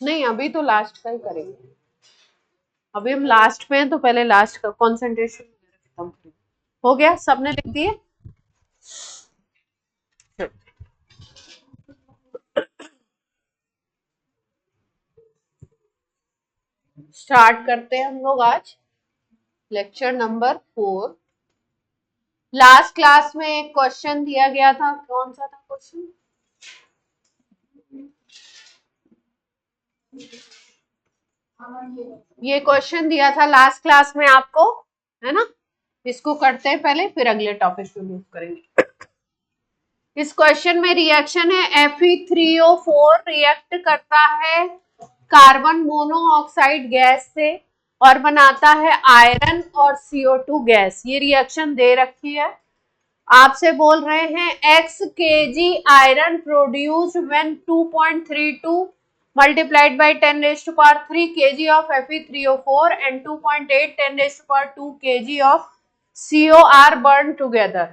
नहीं, अभी तो लास्ट का ही करेंगे। अभी हम लास्ट में हैं तो पहले लास्ट का कंसंट्रेशन खत्म करेंगे। हो गया, सबने लिख दिए? स्टार्ट करते हैं हम लोग आज लेक्चर नंबर 4। लास्ट क्लास में एक क्वेश्चन दिया गया था, कौन सा था क्वेश्चन? ये क्वेश्चन दिया था लास्ट क्लास में आपको, है ना? इसको करते हैं पहले, फिर अगले टॉपिक पे मूव करेंगे। इस क्वेश्चन में रिएक्शन है Fe3O4 रिएक्ट करता है कार्बन मोनोऑक्साइड गैस से और बनाता है आयरन और CO2 गैस। ये रिएक्शन दे रखी है, आपसे बोल रहे हैं x kg iron produced when 2.32 multiplied by 10 raised to power 3 kg of Fe3O4 and 2.8 10 raised to power 2 kg of CO are burned together।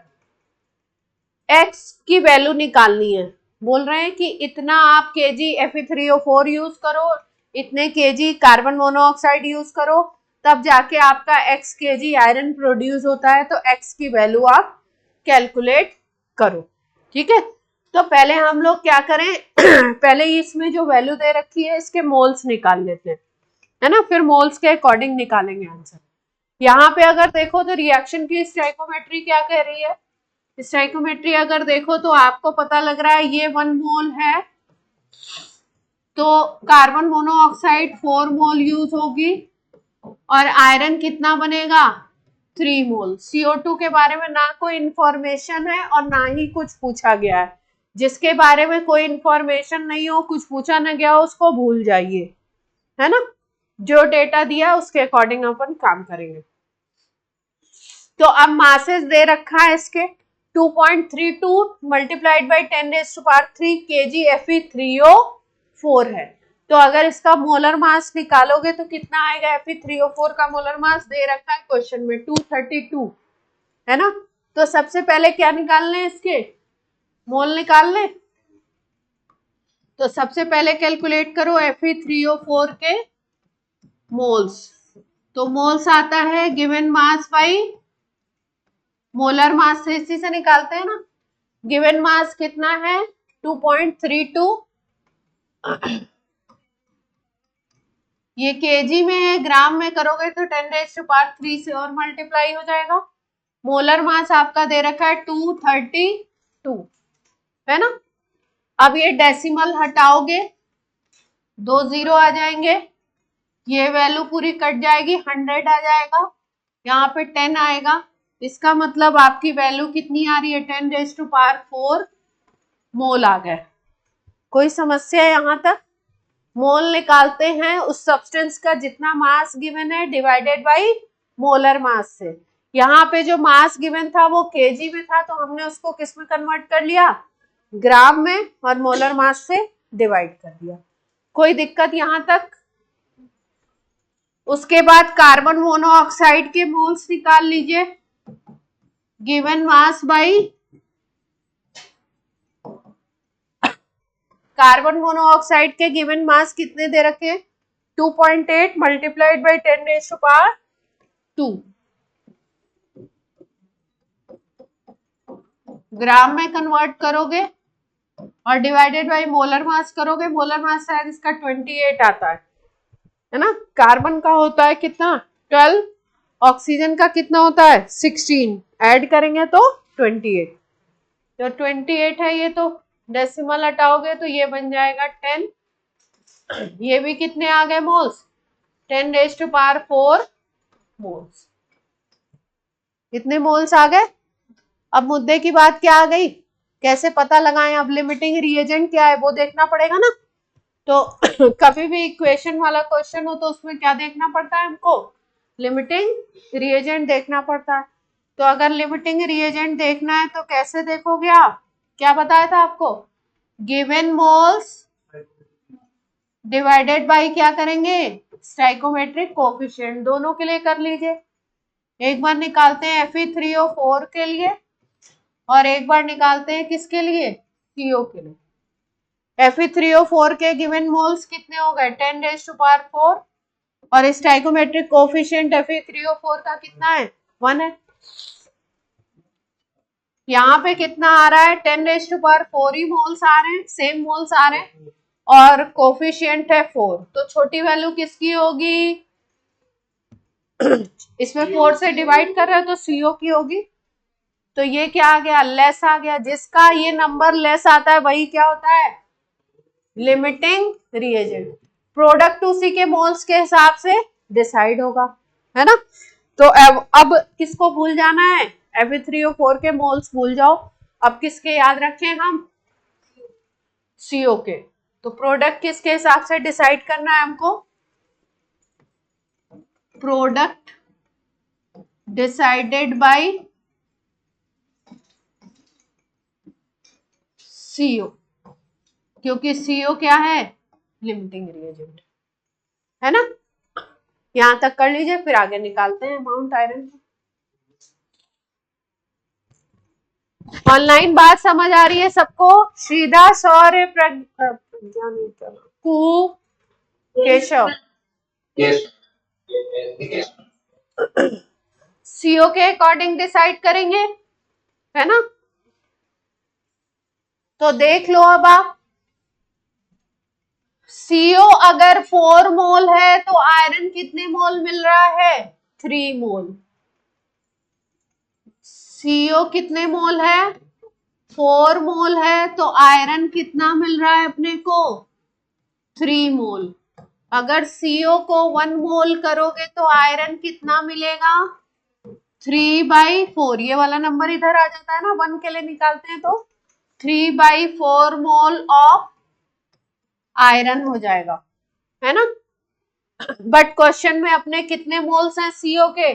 x की वैल्यू निकालनी है। बोल रहे हैं कि इतना आप kg Fe3O4 यूज करो, इतने kg कार्बन मोनोऑक्साइड यूज करो, तब जाके आपका x kg आयरन प्रोड्यूस होता है। तो x की वैल्यू आप कैलकुलेट करो, ठीक है? तो पहले हम लोग क्या करें पहले इसमें जो वैल्यू दे रखी है इसके मोल्स निकाल लेते हैं, है ना? फिर मोल्स के अकॉर्डिंग निकालेंगे आंसर। यहाँ पे अगर देखो तो रिएक्शन की स्टोइकोमेट्री क्या कह रही है? स्टोइकोमेट्री अगर देखो तो आपको पता लग रहा है ये 1 मोल है, तो कार्बन मोनोऑक्साइड 4 मोल यूज होगी और आयरन कितना बनेगा? 3 मोल। CO2 के बारे में ना कोई इंफॉर्मेशन है और ना ही कुछ पूछा गया है। जिसके बारे में कोई इंफॉर्मेशन नहीं हो, कुछ पूछा ना गया हो, उसको भूल जाइए, है ना? जो डेटा दिया उसके अकॉर्डिंग अपन काम करेंगे। तो अब मासेस दे रखा है इसके 2.32 multiplied by 10 raise to power 3 kg Fe3O4 है। तो अगर इसका मोलर मास निकालोगे तो कितना आएगा? Fe3O4 का मोलर मास दे रखा है क्वेश्चन में 232, है ना? तो सबसे पहले क्या निकालने हैं? इसके मोल निकाल ले। तो सबसे पहले कैलकुलेट करो Fe3O4 के मोल्स। तो मोल्स आता है given mass by molar mass से, इसी से निकालते हैं ना। गिवन मास कितना है? 2.32। ये केजी में है, ग्राम में करोगे तो 10 रेज़ टू पावर 3 से और मल्टीप्लाई हो जाएगा। मोलर मास आपका दे रखा है 232, है ना? अब ये डेसिमल हटाओगे, 2 जीरो आ जाएंगे, ये वैल्यू पूरी कट जाएगी, 100 आ जाएगा, यहाँ पे 10 आएगा। इसका मतलब आपकी वैल्यू कितनी आ रही है? 10 रेज़ टू पावर 4 मोल आ गए। कोई समस्या है यहाँ तक? मोल निकालते हैं उस सब्सटेंस का जितना मास गिवन है डिवाइडेड बाय मोलर मास से। यहाँ पे जो मास गिवन था वो केजी में था, तो हमने उसको किस में कन्वर्ट कर लिया? ग्राम में, और मोलर मास से डिवाइड कर दिया। कोई दिक्कत यहाँ तक? उसके बाद कार्बन मोनोऑक्साइड के मोल्स निकाल लीजिए, given mass by carbon monoxide के गिवन मास कितने दे रखे? 2.8 multiplied by 10 raise to power 2। Gram में कन्वर्ट करोगे और डिवाइडेड बाई मोलर मास करोगे, मोलर मास शायद इसका 28 आता है ना? कार्बन का होता है कितना? 12। ऑक्सीजन का कितना होता है? 16। ऐड करेंगे तो 28। तो 28 है ये, तो डेसिमल हटाओगे तो ये बन जाएगा 10। ये भी कितने आ गए moles? 10 raise to power 4 moles. कितने मोल्स आ गए? अब मुद्दे की बात क्या आ गई? कैसे पता लगाएं? अब लिमिटिंग रिएजेंट क्या है वो देखना पड़ेगा ना। तो कभी भी इक्वेशन वाला क्वेश्चन हो तो उसमें क्या देखना पड़ता है हमको? लिमिटिंग रिएजेंट देखना पड़ता है। तो अगर लिमिटिंग रिएजेंट देखना है तो कैसे देखोगे आप? क्या बताया था आपको? गिवन मोल्स डिवाइडेड बाय क्या करेंगे? Stoichiometric coefficient. दोनों के लिए कर लीजिए। एक बार निकालते हैं Fe3O4 के लिए और एक बार निकालते हैं किसके लिए? CO के लिए। Fe3O4 के गिवन मोल्स कितने हो गए 10⁴ और स्टाइकोमेट्रिक कोफिशिएंट Fe3O4 का कितना है 1 है। यहाँ पे कितना आ रहा है 10⁴ ही मोल्स आ रहे हैं, सेम मोल्स आ रहे हैं और कोफिशिएंट है 4, तो छोटी वैल्यू किसकी होगी इसमें 4 से डिवाइड कर रहे हो तो CO की होगी, तो ये क्या आ गया लेस आ गया, जिसका ये नंबर लेस आता है वही क्या होता है लिमिटिंग रिएजेंट। प्रोडक्ट उसी के मोल्स के हिसाब से डिसाइड होगा, है ना। तो अब किसको भूल जाना है Fe3O4 के मोल्स भूल जाओ, अब किसके याद रखें हम CO के। तो प्रोडक्ट किसके हिसाब से डिसाइड करना है हमको, प्रोडक्ट डिसाइडेड बाय CO, क्योंकि CO क्या है लिमिटिंग रिएजेंट, है ना। यहां तक कर लीजिए, फिर आगे निकालते हैं अमाउंट आयरन। ऑनलाइन बात समझ आ रही है सबको? श्रीदा सौर्य कु केशव CO के अकॉर्डिंग डिसाइड करेंगे, है ना। तो देख लो अब आप, CO अगर 4 मोल है तो आयरन कितने मोल मिल रहा है 3 मोल। CO कितने मोल है 4 मोल है, तो आयरन कितना मिल रहा है अपने को 3 मोल। अगर CO को 1 मोल करोगे तो आयरन कितना मिलेगा 3/4, ये वाला नंबर इधर आ जाता है ना, 1 के लिए निकालते हैं तो 3/4 मोल ऑफ आयरन हो जाएगा, है ना। बट क्वेश्चन में अपने कितने मोल्स हैं CO के,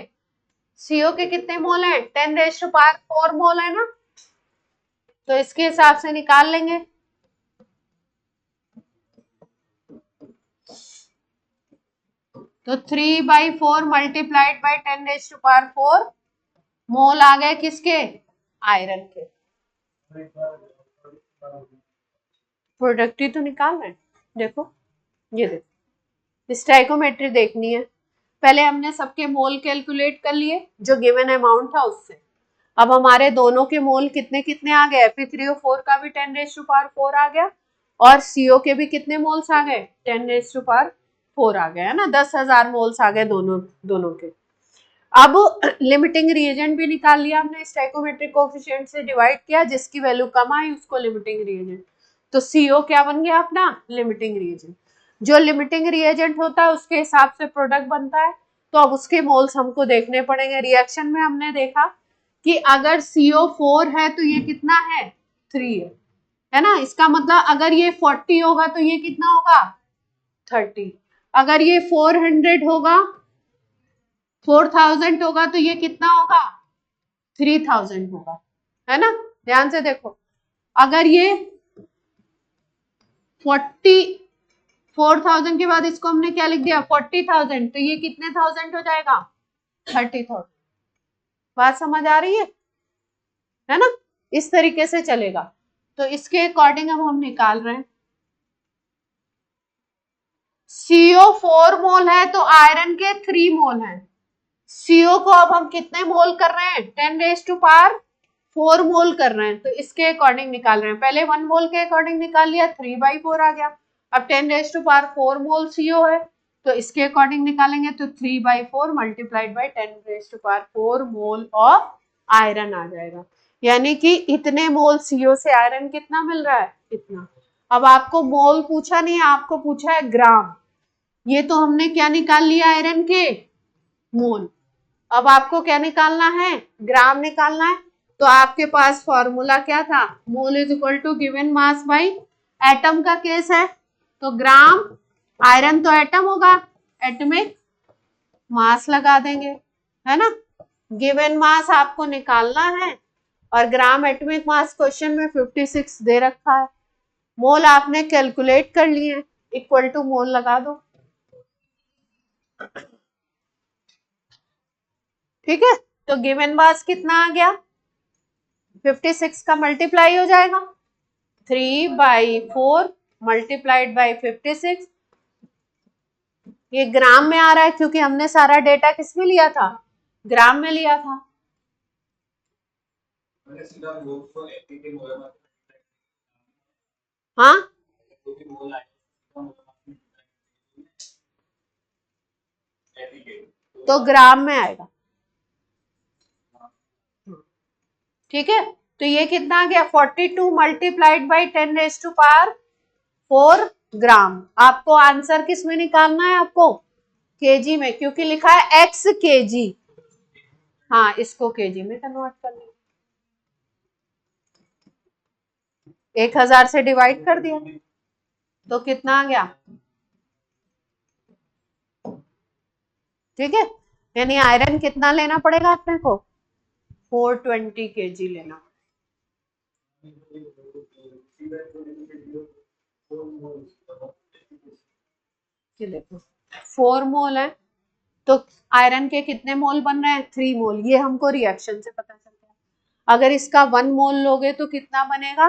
CO के कितने मोल हैं 10⁴ मोल है ना, तो इसके हिसाब से निकाल लेंगे। तो 3/4 मल्टीप्लाइड बाई 10⁴ मोल आ गए किसके आयरन के। प्रोडक्ट ही तो निकाल रहे हैं, देखो ये देखो स्टाइकोमेट्री देखनी है। पहले हमने सबके मोल कैलकुलेट कर लिए जो गिवन अमाउंट था उससे। अब हमारे दोनों के मोल कितने कितने आ गए, Fe3O4 का भी 10⁴ आ गया और CO के भी कितने मोल्स आ गए 10⁴ आ गए, है ना। 10,000 मोल्स आ गए दोनों के। अब लिमिटिंग रिएजेंट भी निकाल लिया हमने, स्टाइकोमेट्रिक कोफिशिएंट से डिवाइड किया, जिसकी वैल्यू कम आई उसको लिमिटिंग रिएजेंट। तो CO क्या बन गया अपना लिमिटिंग रिएजेंट। जो लिमिटिंग रिएजेंट होता है उसके हिसाब से प्रोडक्ट बनता है, तो अब उसके मोल्स हमको देखने पड़ेंगे। रिएक्शन में हमने देखा कि अगर CO4 है तो ये कितना है 3 है ना। इसका मतलब अगर ये 40 होगा तो ये कितना होगा 30, अगर ये 400 होगा 4000 होगा तो ये कितना होगा 3000 होगा, है ना। ध्यान से देखो, अगर ये 4000 के बाद इसको हमने क्या लिख दिया 40,000, तो ये कितने थाउजेंड हो जाएगा 30,000। बात समझ आ रही है ना। इस तरीके से चलेगा, तो इसके अकॉर्डिंग अब हम निकाल रहे हैं। CO4 मोल है तो आयरन के 3 मोल हैं। CO को अब हम कितने मोल कर रहे हैं 10⁴ मोल कर रहे हैं, तो इसके अकॉर्डिंग निकाल रहे हैं। पहले 1 मोल के अकॉर्डिंग निकाल लिया 3/4 आ गया। अब 10⁴ मोल CO है तो इसके अकॉर्डिंग निकालेंगे तो 3/4 multiplied by 10⁴ mole of iron आ जाएगा। यानी कि इतने मोल CO से आयरन कितना मिल रहा है इतना। अब आपको मोल पूछा नहीं है, आपको पूछा है ग्राम। ये तो हमने क्या निकाल लिया आयरन के मोल, अब आपको क्या निकालना है ग्राम निकालना है। तो आपके पास फॉर्मूला क्या था mole is equal to given mass by atom का केस है, तो ग्राम आयरन तो एटम होगा एटॉमिक मास लगा देंगे, है ना। गिवन मास आपको निकालना है और ग्राम एटॉमिक मास क्वेश्चन में 56 दे रखा है। मोल आपने कैलकुलेट कर लिए, इक्वल टू मोल लगा दो, ठीक है। तो गिवन मास कितना आ गया 56 का मल्टीप्लाई हो जाएगा 3/4 मल्टीप्लाइड बाई 56। ये ग्राम में आ रहा है क्योंकि हमने सारा डेटा किस में लिया था, ग्राम में लिया था। हाँ तो ग्राम में आएगा, ठीक है। तो ये कितना आ गया, 42 मल्टीप्लाइड बाई 10⁻⁴ ग्राम। आपको आंसर किस में निकालना है, आपको केजी में, क्योंकि लिखा है x kg। हाँ इसको केजी में कन्वर्ट कर लिया, 1000 से डिवाइड कर दिया तो कितना आ गया, ठीक है। यानी आयरन कितना लेना पड़ेगा अपने को, 420 kg लेना। ये देखो 4 मोल है तो आयरन के कितने मोल बन रहे हैं, 3 मोल। ये हमको रिएक्शन से पता चलता है। अगर इसका 1 मोल लोगे तो कितना बनेगा,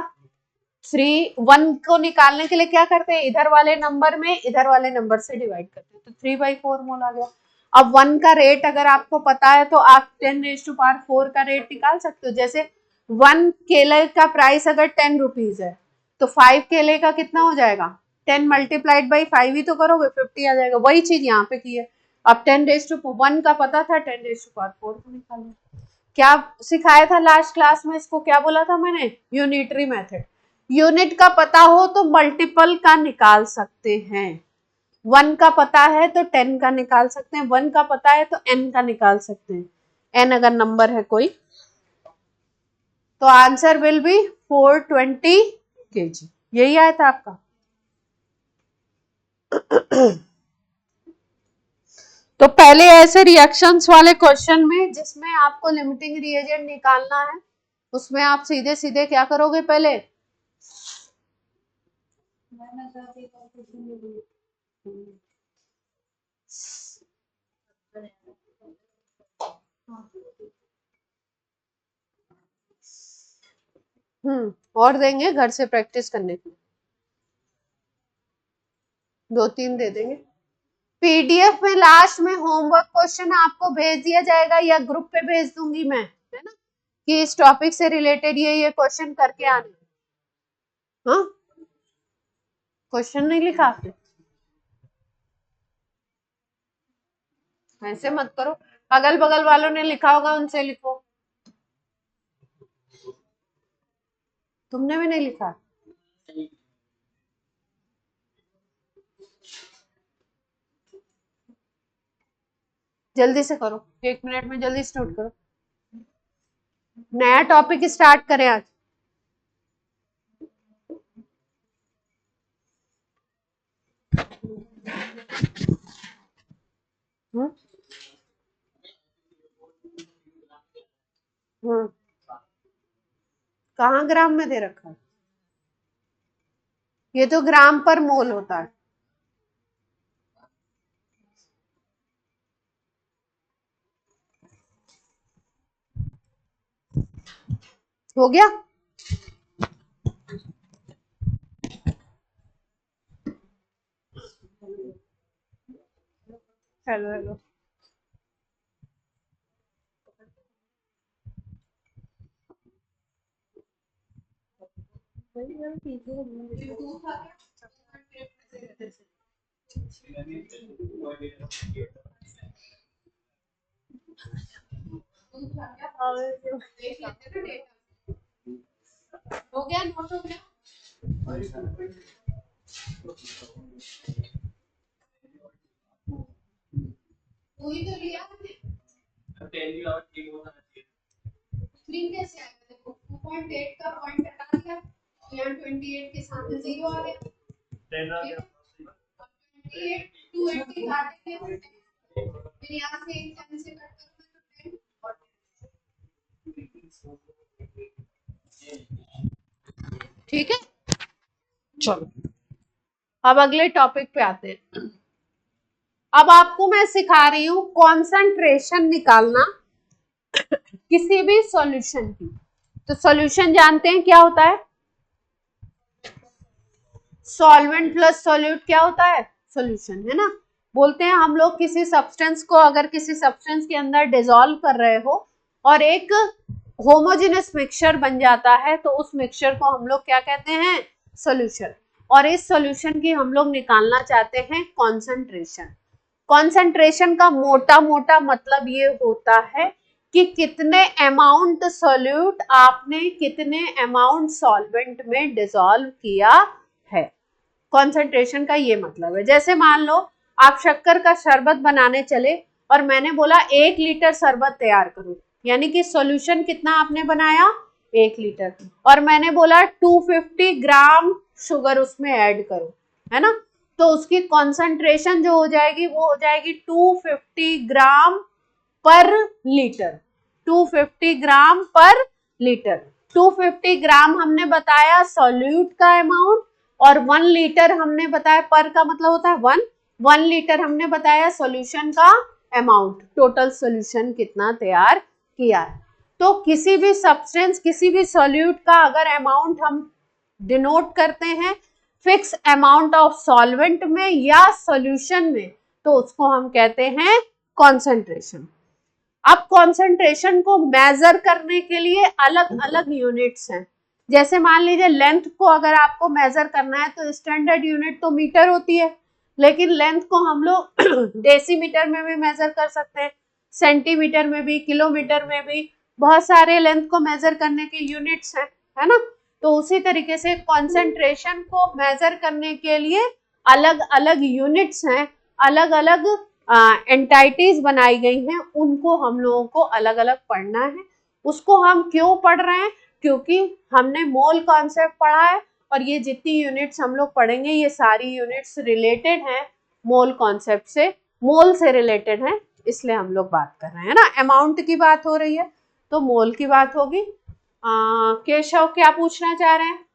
3। 1 को निकालने के लिए क्या करते हैं, इधर वाले नंबर में इधर वाले नंबर से डिवाइड करते हैं, तो 3/4 मोल आ गया। अब 1 का रेट अगर आपको पता है तो आप 10⁻⁴ का रेट निकाल सकते हो। जैसे 1 केले का प्राइस अगर 10 रुपीज है तो 5 केले का कितना हो जाएगा, 10 मल्टीप्लाइड बाई 5 ही तो करोगे, 50 आ जाएगा। वही चीज यहाँ पे की है। अब 10⁻1 का पता था, 10⁻⁴ को निकालो। क्या सिखाया था लास्ट क्लास में, इसको क्या बोला था मैंने, यूनिटरी मेथड। यूनिट का पता हो तो मल्टीपल का निकाल सकते हैं। 1 का पता है तो 10 का निकाल सकते हैं, 1 का पता है तो n का निकाल सकते हैं, n अगर नंबर है कोई। तो आंसर विल बी 420 kg। यही आया था आपका। तो पहले ऐसे रिएक्शंस वाले क्वेश्चन में जिसमें आपको लिमिटिंग रिएजेंट निकालना है, उसमें आप सीधे सीधे क्या करोगे, पहले और देंगे घर से प्रैक्टिस करने की, 2-3 दे देंगे। पीडीएफ में लास्ट में होमवर्क क्वेश्चन आपको भेज दिया जाएगा या ग्रुप पे भेज दूंगी मैं, है ना, कि इस टॉपिक से रिलेटेड ये क्वेश्चन करके आने। हाँ क्वेश्चन नहीं लिखा आपने, ऐसे मत करो, अगल बगल वालों ने लिखा होगा उनसे लिखो, तुमने भी नहीं लिखा। जल्दी से करो, 1 मिनट में जल्दी से नोट करो। नया टॉपिक स्टार्ट करें आज। कहाँ ग्राम में दे रखा है, ये तो ग्राम पर मोल होता है। हो गया, हेलो हेलो। हो गया, नोट हो गया। वही तो लिया स्क्रीन कैसे आएगा, देखो 2.8 का पॉइंट हटा दिया, यहाँ 28 के सामने 0 आ गया, 10 आ गया, 28 280 काटेंगे, फिर यहाँ से 10 से कट करोगे तो 10, ठीक है। चलो अब अगले टॉपिक पे आते हैं। अब आपको मैं सिखा रही हूं कॉन्सेंट्रेशन निकालना किसी भी सॉल्यूशन की। तो सॉल्यूशन जानते हैं क्या होता है, सॉल्वेंट प्लस सॉल्यूट क्या होता है? सॉल्यूशन, है ना। बोलते हैं हम लोग किसी सब्सटेंस को अगर किसी सब्सटेंस के अंदर डिसॉल्व कर रहे हो और एक होमोजेनस मिक्सचर बन जाता है तो उस मिक्सचर को हम लोग क्या कहते हैं? सॉल्यूशन। और इस सॉल्यूशन की हम लोग निकालना चाहते हैं कॉन्सेंट्रेशन। कॉन्सेंट्रेशन का मोटा मोटा मतलब ये होता है कि कितने अमाउंट सॉल्यूट आपने कितने अमाउंट सॉल्वेंट में डिसॉल्व किया है। कॉन्सेंट्रेशन का ये मतलब है। जैसे मान लो आप शक्कर का शरबत बनाने चले और मैंने बोला 1 लीटर शरबत तैयार करो, यानी कि सॉल्यूशन कितना आपने बनाया? 1 लीटर। और मैंने बोला 250 ग्राम शुगर उसमें ऐड करो, है ना। तो उसकी कॉन्सेंट्रेशन जो हो जाएगी वो हो जाएगी 250 ग्राम पर लीटर। 250 ग्राम पर लीटर। 250 ग्राम हमने बताया सॉल्यूट का अमाउंट और 1 लीटर हमने बताया, पर का मतलब होता है 1 लीटर हमने बताया सॉल्यूशन का अमाउंट। टोटल सॉल्यूशन कितना तैयार किया है। तो किसी भी सब्सटेंस किसी भी सॉल्यूट का अगर अमाउंट हम डिनोट करते हैं फिक्स अमाउंट ऑफ सॉल्वेंट में या सॉल्यूशन में तो उसको हम कहते हैं कॉन्सेंट्रेशन। अब कॉन्सेंट्रेशन को मेजर करने के लिए अलग अलग यूनिट्स हैं। जैसे मान लीजिए लेंथ को अगर आपको मेजर करना है तो स्टैंडर्ड यूनिट तो मीटर होती है, लेकिन लेंथ को हम लोग डेसीमीटर में भी मेजर कर सकते हैं, सेंटीमीटर में भी, किलोमीटर में भी, बहुत सारे लेंथ को मेजर करने के यूनिट्स हैं, है ना। तो उसी तरीके से कॉन्सेंट्रेशन को मेजर करने के लिए अलग अलग यूनिट्स हैं, अलग अलग एंटाइटीज बनाई गई हैं, उनको हम लोगों को अलग अलग पढ़ना है। उसको हम क्यों पढ़ रहे हैं? क्योंकि हमने मोल कॉन्सेप्ट पढ़ा है और ये जितनी यूनिट्स हम लोग पढ़ेंगे ये सारी यूनिट्स रिलेटेड हैं मोल कॉन्सेप्ट से, मोल से रिलेटेड हैं, इसलिए हम लोग बात कर रहे हैं ना। अमाउंट की बात हो रही है तो मोल की बात होगी। केशव क्या पूछना चाह रहे हैं?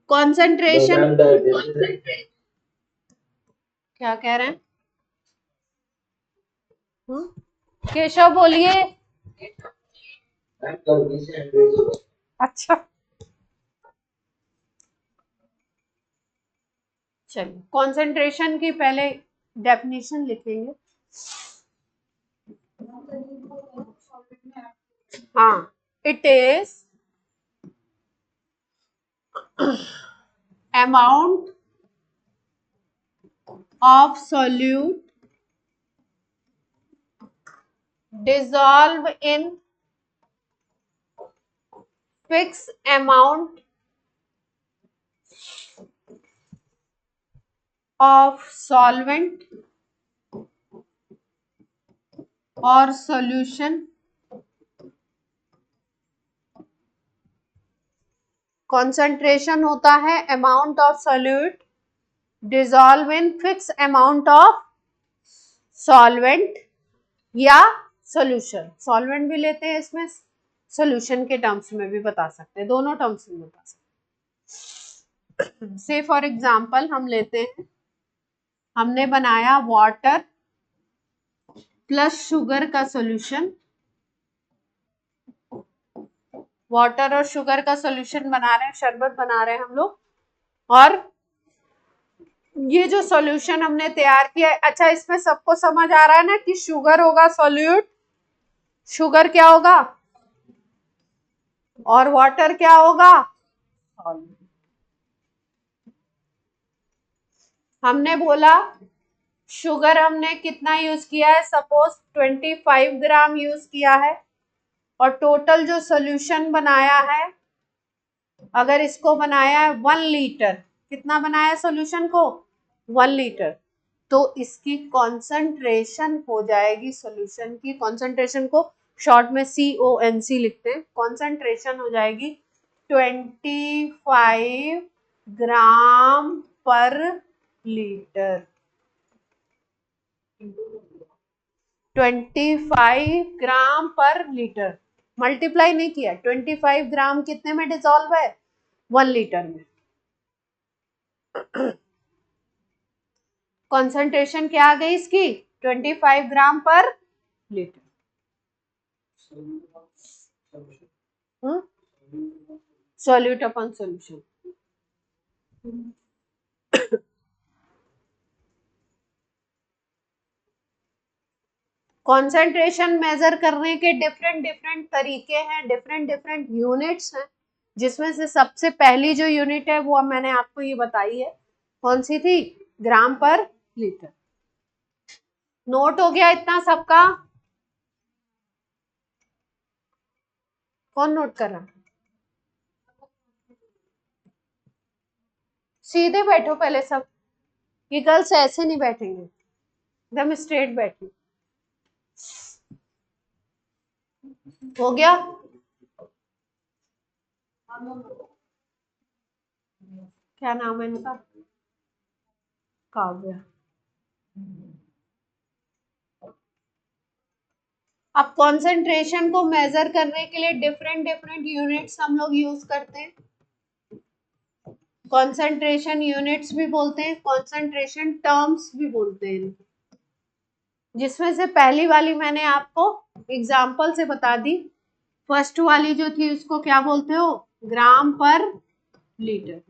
कॉन्सेंट्रेशन क्या कह रहे हैं? केशव बोलिए। अच्छा चलिए, कॉन्सेंट्रेशन की पहले डेफिनेशन लिखेंगे। हाँ, it is amount of solute dissolve in fixed amount of solvent or solution। concentration होता है amount of solute dissolve in fixed amount of solvent या solution। solvent भी लेते हैं इसमें, solution के टर्म्स में भी बता सकते हैं, दोनों टर्म्स में बता सकते हैं। से फॉर एग्जाम्पल हम लेते हैं, हमने बनाया वाटर प्लस शुगर का सॉल्यूशन, वाटर और शुगर का सॉल्यूशन बना रहे हैं, शरबत बना रहे हैं हम लोग। और ये जो सॉल्यूशन हमने तैयार किया है, अच्छा इसमें सबको समझ आ रहा है ना कि शुगर होगा सॉल्यूट, शुगर क्या होगा, और वाटर क्या होगा, सॉल्यूट। हमने बोला शुगर हमने कितना यूज किया है, सपोज 25 ग्राम यूज किया है, और टोटल जो सॉल्यूशन बनाया है, अगर इसको बनाया है 1 लीटर, कितना बनाया सॉल्यूशन को, 1 लीटर, तो इसकी कॉन्सेंट्रेशन हो जाएगी, सॉल्यूशन की कॉन्सेंट्रेशन को शॉर्ट में CONC लिखते हैं, कॉन्सेंट्रेशन हो जाएगी 25 ग्राम पर लीटर। 25 ग्राम पर लीटर, मल्टीप्लाई नहीं किया, 25 ग्राम कितने में डिसॉल्व है, 1 लीटर में। कॉन्सेंट्रेशन क्या आ गई इसकी, 25 ग्राम पर लीटर। सॉल्यूट अपन सॉल्यूशन। कॉन्सेंट्रेशन मेजर करने के डिफरेंट डिफरेंट तरीके हैं, डिफरेंट डिफरेंट यूनिट्स हैं, जिसमें से सबसे पहली जो यूनिट है वो मैंने आपको ये बताई है, कौन सी थी? ग्राम पर लीटर। नोट हो गया इतना सबका? कौन नोट कर रहा? सीधे बैठो पहले सब, ये गर्ल्स ऐसे नहीं बैठेंगे, एकदम स्ट्रेट बैठो। हो गया? क्या नाम है इनका? काव्य। अब कॉन्सेंट्रेशन को मेजर करने के लिए डिफरेंट डिफरेंट यूनिट्स हम लोग यूज करते हैं। कॉन्सेंट्रेशन यूनिट्स भी बोलते हैं, कॉन्सेंट्रेशन टर्म्स भी बोलते हैं, जिसमें से पहली वाली मैंने आपको एग्जाम्पल से बता दी। फर्स्ट वाली जो थी उसको क्या बोलते हो? ग्राम पर लीटर।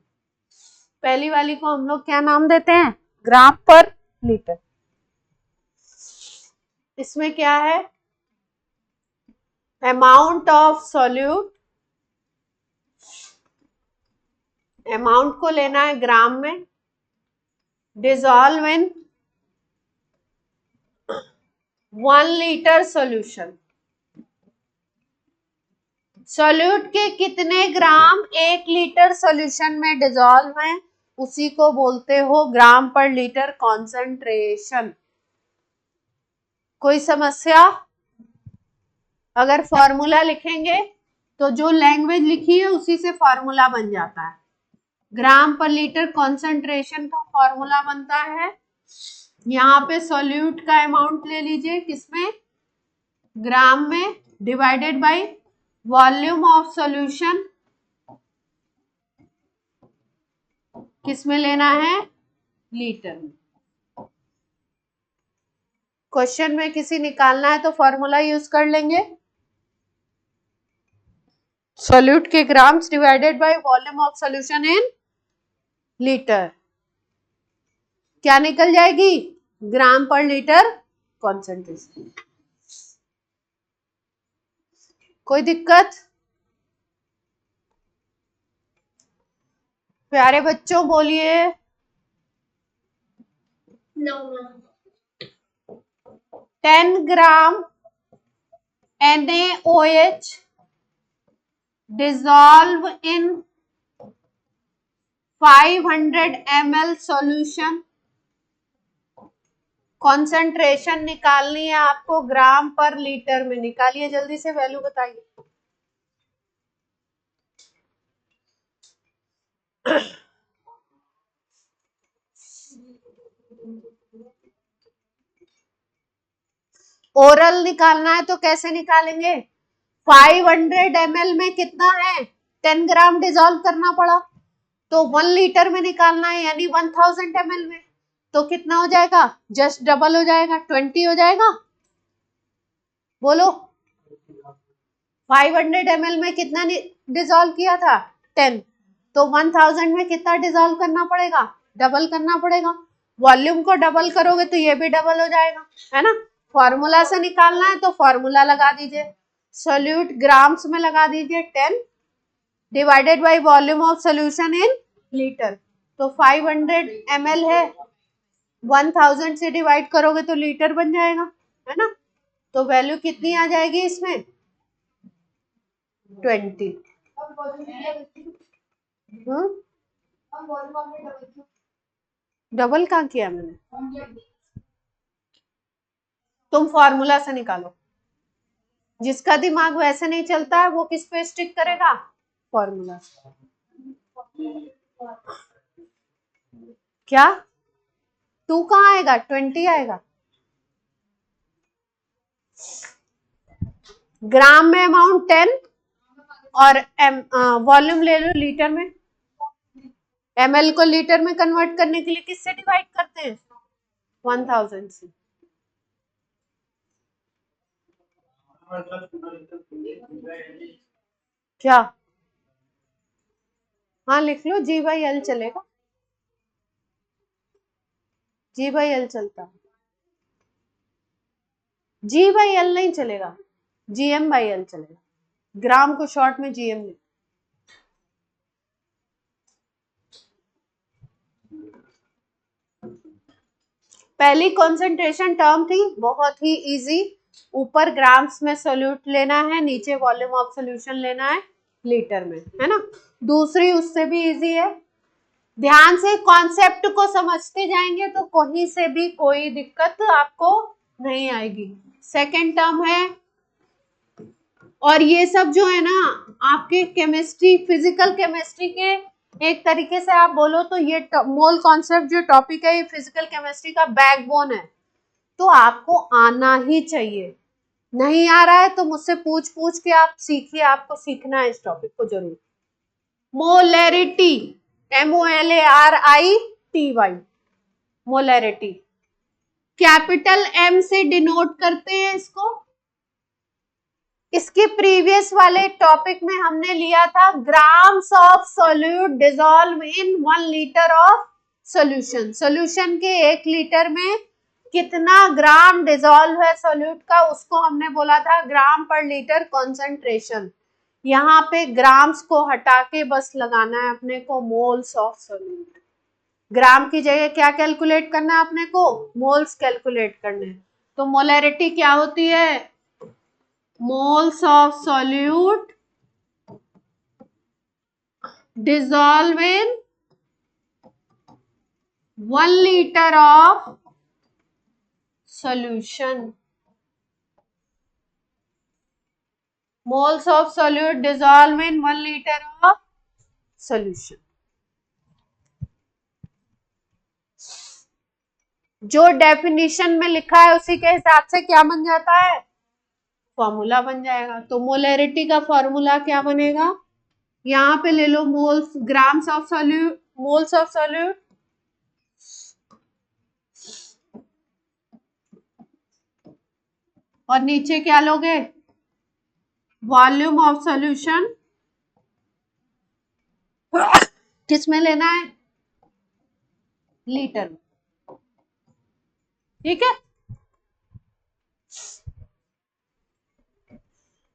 पहली वाली को हम लोग क्या नाम देते हैं? ग्राम पर लीटर। इसमें क्या है? अमाउंट ऑफ सॉल्यूट, अमाउंट को लेना है ग्राम में, dissolve in 1 litre solution. Solute के कितने ग्राम 1 लीटर सॉल्यूशन में डिसॉल्व हैं, उसी को बोलते हो ग्राम पर लीटर कॉन्सेंट्रेशन। कोई समस्या? अगर फॉर्मूला लिखेंगे तो जो लैंग्वेज लिखी है उसी से फॉर्मूला बन जाता है। ग्राम पर लीटर कॉन्सेंट्रेशन का फॉर्मूला बनता है, यहाँ पे सॉल्यूट का अमाउंट ले लीजिए, किसमें? ग्राम में, divided by volume of solution, किसमें लेना है? लीटर में। क्वेश्चन में किसी निकालना है तो फॉर्मूला यूज कर लेंगे, सॉल्यूट के grams divided by volume of solution in litre. क्या निकल जाएगी? ग्राम पर लीटर कॉन्सेंट्रेशन। कोई दिक्कत? प्यारे बच्चों बोलिए। 10 ग्राम NaOH dissolve in 500 ml solution। Concentration निकालनी है आपको ग्राम पर लीटर में, निकालिए जल्दी से, वैल्यू बताइए। ओरल निकालना है तो कैसे निकालेंगे? 500 ml में कितना है? 10 ग्राम डिसॉल्व करना पड़ा, तो 1 लीटर में निकालना है, यानी 1000 ml में, तो कितना हो जाएगा? जस्ट डबल हो जाएगा, 20 हो जाएगा। बोलो, 500 ml में कितना डिसॉल्व किया था? 10, तो 1000 में कितना डिसॉल्व करना पड़ेगा? डबल करना पड़ेगा। वॉल्यूम को डबल करोगे तो ये भी डबल हो जाएगा, है ना? फॉर्मूला से निकालना है तो फॉर्मूला लगा दीजिए, सोल्यूट ग्राम्स में लगा दीजिए 10 divided by volume of solution in litre, तो 500 ml है, 1000 से डिवाइड करोगे तो लीटर बन जाएगा, है ना? तो वैल्यू कितनी आ जाएगी इसमें? 20। डबल कहाँ किया मैंने? तुम फॉर्मूला से निकालो, जिसका दिमाग वैसे नहीं चलता है वो किस पे स्टिक करेगा? फॉर्मूला। क्या 2 कहाँ आएगा? 20 आएगा। ग्राम में अमाउंट 10 और वॉल्यूम ले लो लीटर में। ml को लीटर में कन्वर्ट करने के लिए किससे डिवाइड करते हैं? 1000 से। क्या हाँ लिख लो, G/L चलेगा, G/L चलता, G/L नहीं चलेगा, GM/L चलेगा, ग्राम को शॉर्ट में GM लिख। पहली कंसंट्रेशन टर्म थी, बहुत ही इजी, ऊपर ग्राम्स में सोल्यूट लेना है, नीचे वॉल्यूम ऑफ सोल्यूशन लेना है लीटर में, है ना। दूसरी उससे भी इजी है, ध्यान से कॉन्सेप्ट को समझते जाएंगे तो कहीं से भी कोई दिक्कत आपको नहीं आएगी। सेकेंड टर्म है, और ये सब जो है ना आपके केमिस्ट्री, फिजिकल केमिस्ट्री के एक तरीके से आप बोलो तो ये मोल कॉन्सेप्ट जो टॉपिक है ये फिजिकल केमिस्ट्री का बैकबोन है, तो आपको आना ही चाहिए। नहीं आ रहा है तो मुझसे पूछ पूछ के आप सीखिए, आपको सीखना है इस टॉपिक को जरूर। Molarity, MOLARITY, molarity, capital M से डिनोट करते हैं इसको। इसके प्रीवियस वाले टॉपिक में हमने लिया था grams of solute dissolve in 1 litre of solution. Solution के 1 लीटर में कितना ग्राम डिसॉल्व है सोल्यूट का, उसको हमने बोला था ग्राम पर लीटर कॉन्सेंट्रेशन। यहाँ पे ग्राम्स को हटा के बस लगाना है अपने को मोल्स ऑफ सोल्यूट। ग्राम की जगह क्या कैलकुलेट करना है अपने को, मोल्स कैलकुलेट करने हैं। तो मोलैरिटी क्या होती है, moles of solute dissolve in 1 liter of solution. Moles of solute dissolve in 1 liter of solution. जो डेफिनेशन में लिखा है उसी के हिसाब से क्या बन जाता है, फॉर्मूला बन जाएगा। तो मोलैरिटी का फॉर्मूला क्या बनेगा, यहां पे ले लो moles, grams of solute, moles of solute, और नीचे क्या लोगे, वॉल्यूम ऑफ सोल्यूशन, किस में लेना है, लीटर में, ठीक है।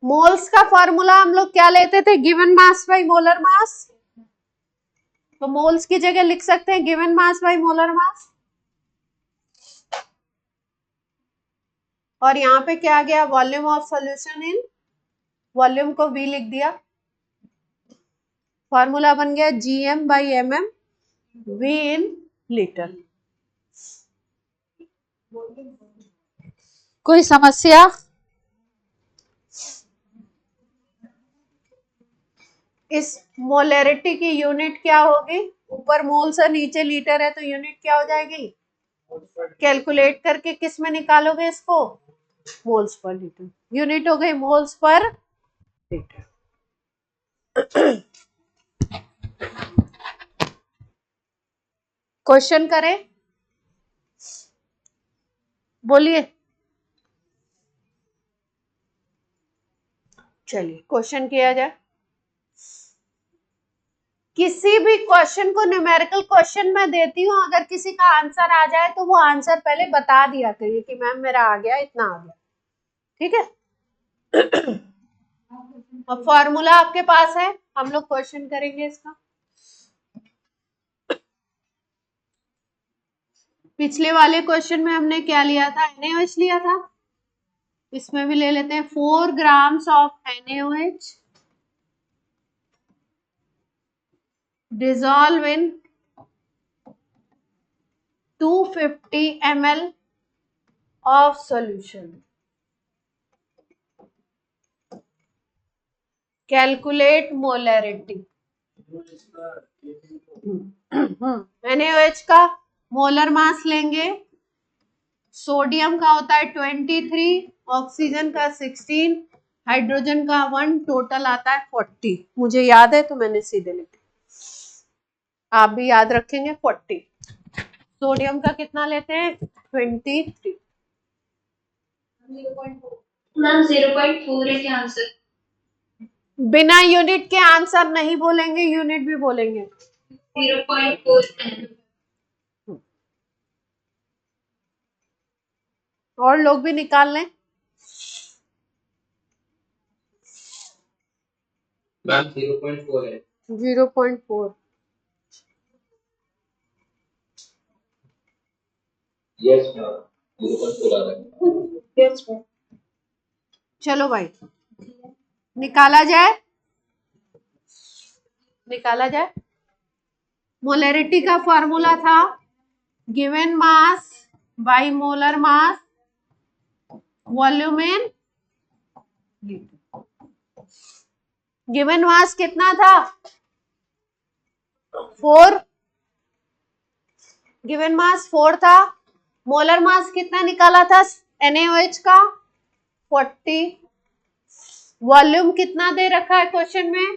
मोल्स का फॉर्मूला हम लोग क्या लेते थे, given mass by molar mass, तो मोल्स की जगह लिख सकते हैं given mass by molar mass. और यहाँ पे क्या आ गया, volume of solution in, volume को V लिख दिया, फॉर्मूला बन गया GM/mm, V इन लीटर। कोई समस्या, इस मोलैरिटी की यूनिट क्या होगी, ऊपर मोल्स है नीचे लीटर है, तो यूनिट क्या हो जाएगी, कैलकुलेट करके किस में निकालोगे इसको, मोल्स पर लीटर, यूनिट हो गई मोल्स पर लीटर। क्वेश्चन करें, बोलिए, चलिए क्वेश्चन किया जाए। किसी भी क्वेश्चन को न्यूमेरिकल क्वेश्चन मैं देती हूँ, अगर किसी का आंसर आ जाए तो वो आंसर पहले बता दिया करिए कि मैम मेरा आ गया, इतना आ गया, ठीक है। और फॉर्मूला आपके पास है, हम लोग क्वेश्चन करेंगे इसका। पिछले वाले क्वेश्चन में हमने क्या लिया था, NaOH लिया था, इसमें भी ले लेते हैं 4 grams of NaOH dissolve in 250 ml of solution. Calculate molarity. NaOH का मोलर मास लेंगे, सोडियम का होता है 23, ऑक्सीजन का 16, हाइड्रोजन का 1, टोटल आता है 40। मुझे याद है तो मैंने सीधे लिखा, आप भी याद रखेंगे 40। सोडियम का कितना लेते हैं 23, मैम 0.4 है क्या आंसर, बिना यूनिट के आंसर नहीं बोलेंगे, यूनिट भी बोलेंगे। 0.4 और लोग भी निकाल लें। मैम 0.4 है। 0.4 यस मैम 0.4 आ रहा है। चलो भाई निकाला जाए, निकाला जाए। मोलरिटी का फॉर्मूला था given mass by molar mass volume in litre. Given mass कितना था? 4। गिवन मास 4 था। मोलर मास कितना निकाला था NaOH का? 40। वॉल्यूम कितना दे रखा है क्वेश्चन में?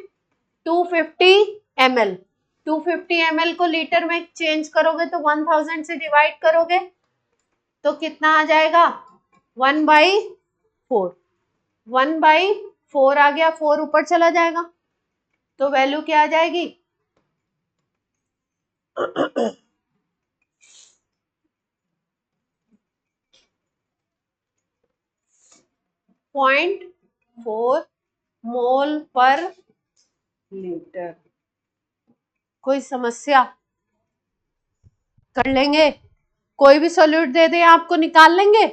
250 ml। 250 ml को लीटर में चेंज करोगे तो 1000 से डिवाइड करोगे तो कितना आ जाएगा? 1/4। 1/4 आ गया, 4 ऊपर चला जाएगा तो वैल्यू क्या आ जाएगी? 0.4 मोल पर लीटर। कोई समस्या? कर लेंगे, कोई भी सॉल्यूट दे दे आपको, निकाल लेंगे।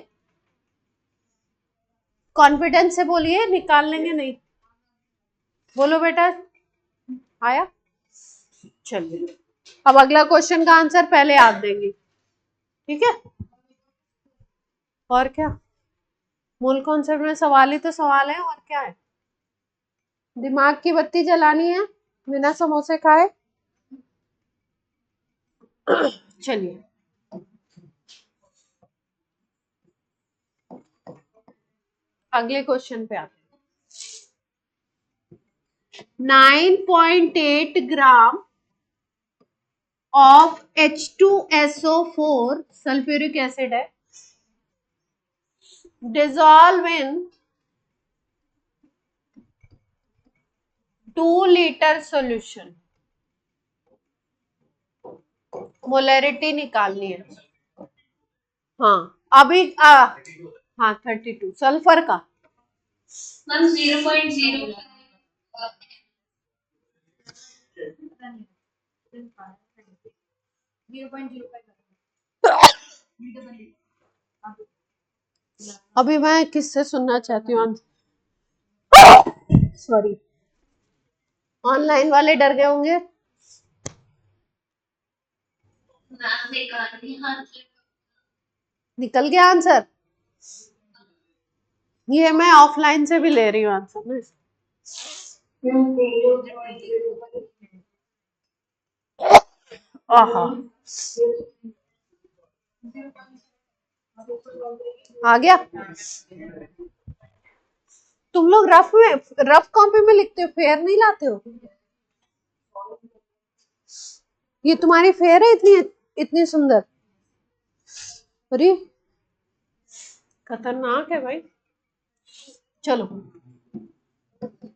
कॉन्फिडेंस से बोलिए, निकाल लेंगे। नहीं बोलो बेटा, आया? चलिए अब अगला क्वेश्चन का आंसर पहले आप देंगे, ठीक है? और क्या, मूल कॉन्सेप्ट में सवाल ही तो सवाल है, और क्या है? दिमाग की बत्ती जलानी है बिना समोसे खाए। चलिए अगले क्वेश्चन पे आते हैं। 9.8 gram of H2SO4 sulphuric acid है, dissolve in 2 litre solution. Molarity निकालनी है। हाँ अभी हाँ 32 सल्फर का। मैम 0.0 अभी मैं किससे सुनना चाहती हूँ? सॉरी, ऑनलाइन वाले डर गए होंगे। निकल गया आंसर? ये मैं ऑफलाइन से भी ले रही हूँ आंसर ना। आहा आ गया। तुम लोग रफ कॉपी में लिखते हो, फेयर नहीं लाते हो? ये तुम्हारी फेयर है इतनी इतनी सुंदर? अरे खतरनाक है भाई। चलो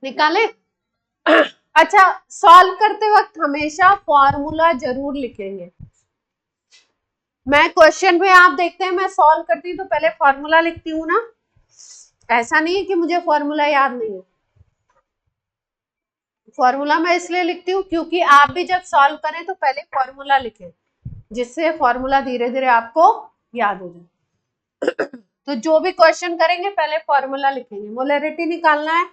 निकाले। अच्छा, सॉल्व करते वक्त हमेशा फॉर्मूला जरूर लिखेंगे। मैं क्वेश्चन पे आप देखते हैं मैं सॉल्व करती हूँ तो पहले फॉर्मूला लिखती हूँ ना। ऐसा नहीं है कि मुझे फॉर्मूला याद नहीं है। फॉर्मूला मैं इसलिए लिखती हूँ क्योंकि आप भी जब सॉल्व करें तो पहले फॉर्मूला लिखें, जिससे फॉर्मूला धीरे धीरे आपको याद हो जाए। तो जो भी क्वेश्चन करेंगे पहले फॉर्मूला लिखेंगे। मोलरिटी निकालना है,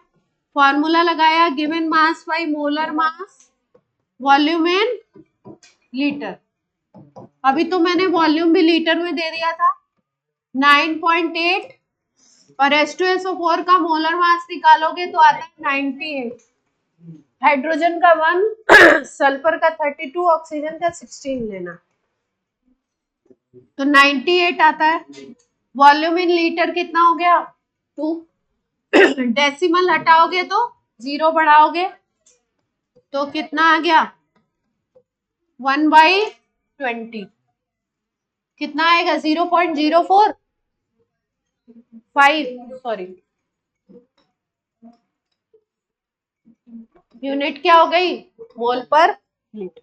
फॉर्मूला लगाया given mass by molar mass volume in litre. अभी तो मैंने वॉल्यूम भी लीटर में दे दिया था। 9.8 और H2SO4 का मोलर मास निकालोगे तो आता है 98। हाइड्रोजन का 1 सल्फर का 32 ऑक्सीजन का 16 लेना तो 98 आता है। वॉल्यूम इन लीटर कितना हो गया? 2। डेसिमल हटाओगे तो 0 बढ़ाओगे तो कितना आ गया? 1/20। कितना आएगा? 0.04 5 सॉरी यूनिट क्या हो गई? मोल पर लीटर।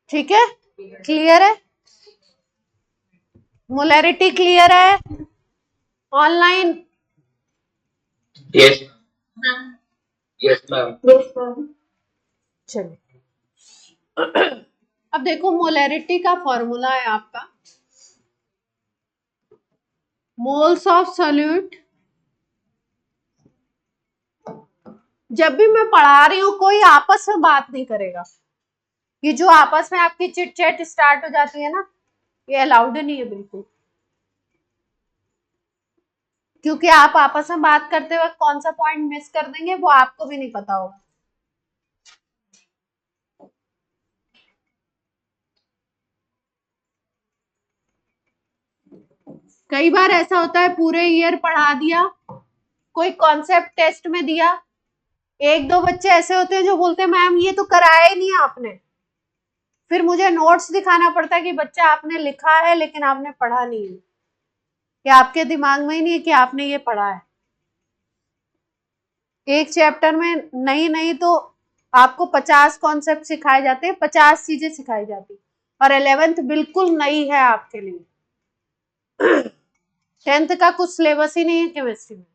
ठीक है, क्लियर है? मोलैरिटी क्लियर है? ऑनलाइन? Yes. Yes, ma'am. चलिए, अब देखो मोलैरिटी का फॉर्मूला है आपका मोल्स ऑफ सॉल्यूट। जब भी मैं पढ़ा रही हूँ कोई आपस में बात नहीं करेगा। ये जो आपस में आपकी चिट चैट स्टार्ट हो जाती है ना, ये अलाउड नहीं है बिल्कुल, क्योंकि आप आपस में बात करते वक्त कौन सा पॉइंट मिस कर देंगे वो आपको भी नहीं पता होगा। कई बार ऐसा होता है पूरे ईयर पढ़ा दिया, कोई कॉन्सेप्ट टेस्ट में दिया, एक दो बच्चे ऐसे होते हैं जो बोलते हैं मैम ये तो कराया ही नहीं आपने, फिर मुझे नोट्स दिखाना पड़ता है कि बच्चा आपने लिखा है लेकिन आपने पढ़ा नहीं है, कि आपके दिमाग में ही नहीं है कि आपने ये पढ़ा है। एक चैप्टर में नहीं तो आपको 50 कॉन्सेप्ट सिखाए जाते हैं, 50 चीजें सिखाई जाती, और 11th बिल्कुल नई है आपके लिए। 10th का कुछ सिलेबस ही नहीं है केमिस्ट्री में,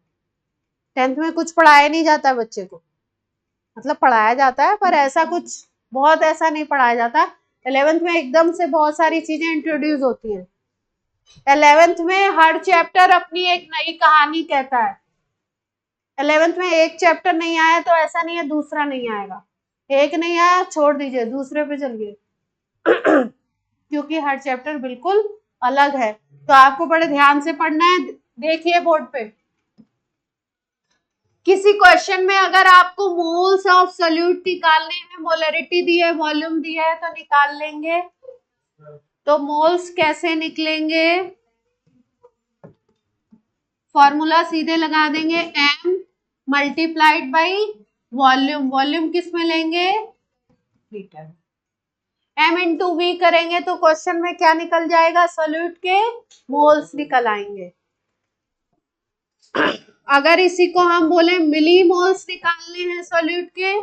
10th में कुछ पढ़ाया नहीं जाता बच्चे को, मतलब पढ़ाया जाता है पर ऐसा कुछ बहुत ऐसा नहीं पढ़ाया जाता। 11th में एकदम से बहुत सारी चीजें इंट्रोड्यूस होती हैं। 11th में हर चैप्टर अपनी एक नई कहानी कहता है। 11th में एक चैप्टर नहीं आया तो ऐसा नहीं है दूसरा नहीं आएगा, एक नहीं आया छोड़ दीजिए दूसरे पे चलिए। क्योंकि हर चैप्टर बिल्कुल अलग है, तो आपको बड़े ध्यान से पढ़ना है। देखिए बोर्ड पे किसी क्वेश्चन में अगर आपको मोल्स ऑफ सॉल्यूट निकालने हैं, मोलरिटी दी है, वॉल्यूम दिया है तो निकाल लेंगे। तो मोल्स कैसे निकलेंगे? फॉर्मूला सीधे लगा देंगे, m multiplied by volume. Volume किस में लेंगे? लीटर। m इंटू वी करेंगे तो क्वेश्चन में क्या निकल जाएगा? सॉल्यूट के मोल्स निकल आएंगे। अगर इसी को हम बोले मिली मोल्स निकालने हैं सॉल्यूट के,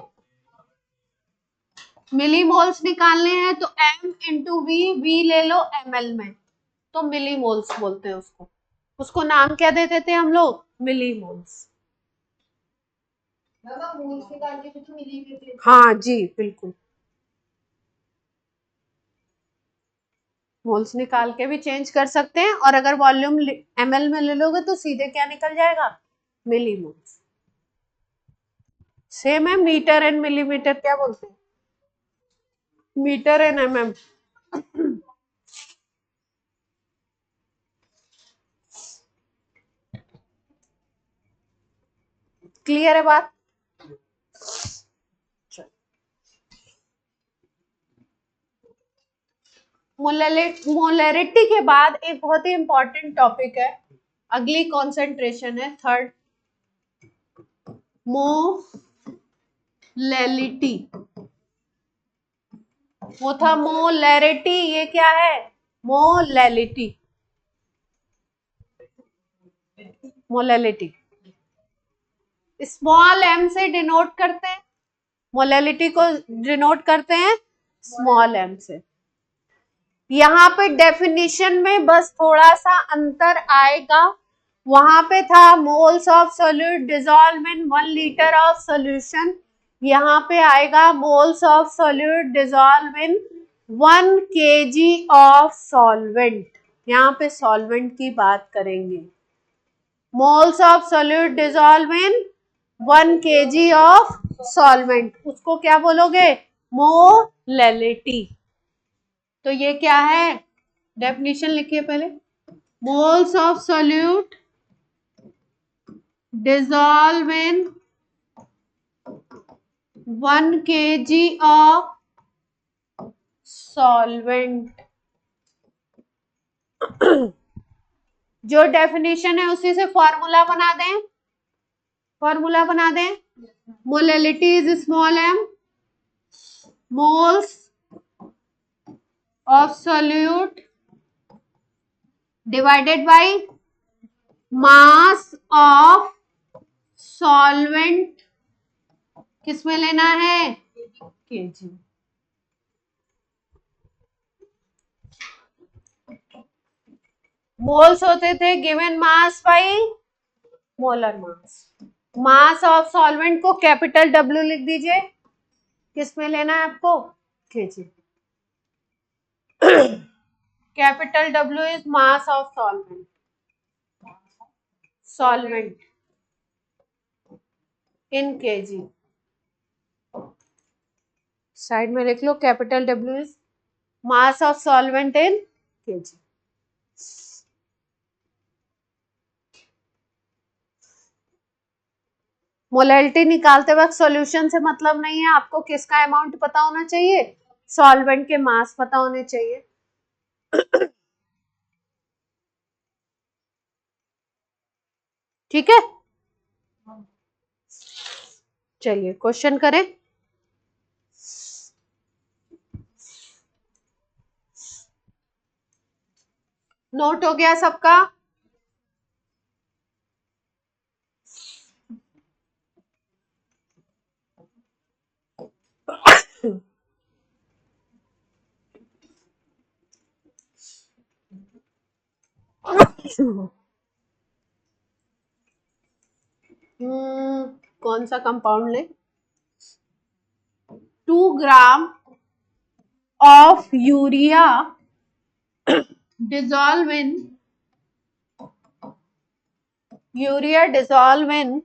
मिली मोल्स निकालने हैं तो m इंटू वी ले लो ml में, तो मिली मोल्स बोलते हैं उसको। उसको नाम क्या देते थे हम लोग? मिली मोल्स। हाँ जी बिल्कुल, मोल्स निकाल के भी चेंज कर सकते हैं, और अगर वॉल्यूम ml में ले लोगे तो सीधे क्या निकल जाएगा? मिली मोल्स। सेम है, मीटर एंड मिलीमीटर क्या बोलते हैं? Metre and mm। क्लियर है बात? मोलैरिटी के बाद एक बहुत ही इंपॉर्टेंट टॉपिक है, अगली कॉन्सेंट्रेशन है थर्ड, मोलैलिटी। वो था मोलैरिटी, ये क्या है? मोलैलिटी। मोलैलिटी स्मॉल m से डिनोट करते हैं, मोलैलिटी को डिनोट करते हैं स्मॉल m से। यहाँ पे डेफिनेशन में बस थोड़ा सा अंतर आएगा, वहां पे था moles of solute dissolve in 1 litre of solution, यहाँ पे आएगा moles of solute dissolve in 1 kg of solvent. यहाँ पे सॉल्वेंट की बात करेंगे। Moles of solute dissolve in 1 kg of solvent, उसको क्या बोलोगे? मोलैलिटी। तो ये क्या है? डेफिनेशन लिखिए पहले, moles of solute dissolve in 1 kg of solvent. जो डेफिनेशन है उसी से फॉर्मूला बना दें, फॉर्मूला बना दें। Molality is small m, moles of solute divided by mass of solvent किसमें लेना है? केजी। मोल्स होते थे given mass by molar mass. Mass of solvent को कैपिटल W लिख दीजिए, किसमें लेना है आपको? KG. Capital W is mass of solvent, solvent in KG. Side में लिख लो, capital W is mass of solvent in KG. Molality निकालते वक्त सॉल्यूशन से मतलब नहीं है, आपको किसका अमाउंट पता होना चाहिए? सॉल्वेंट के मास पता होने चाहिए। ठीक है, चलिए क्वेश्चन करें। नोट हो गया सबका? कौन सा कंपाउंड ले? 2 gram of urea dissolve in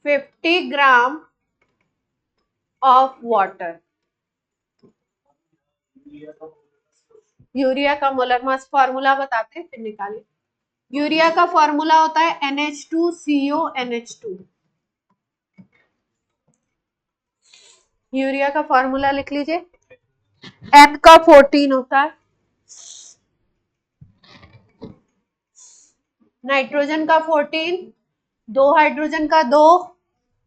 50 gram of water. Urea का मोलर मास फॉर्मूला बताते हैं फिर निकालिए। यूरिया का फॉर्मूला होता है NH2CONH2। यूरिया का फॉर्मूला लिख लीजिए। N का 14 होता है, नाइट्रोजन का 14, 2 हाइड्रोजन का 2,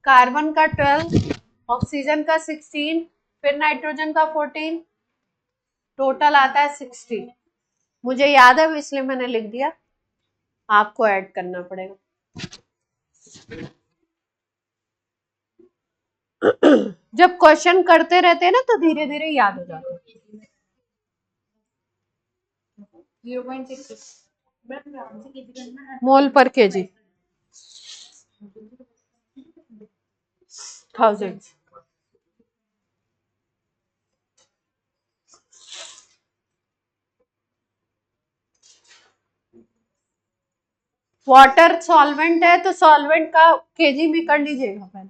कार्बन का 12, ऑक्सीजन का 16, फिर नाइट्रोजन का 14, टोटल आता है 60। मुझे याद है इसलिए मैंने लिख दिया, आपको ऐड करना पड़ेगा। जब क्वेश्चन करते रहते हैं ना तो धीरे धीरे याद हो जाता है। 0.6 मोल पर केजी, 1000। वाटर सॉल्वेंट है तो सॉल्वेंट का केजी में कर लीजिएगा पहले।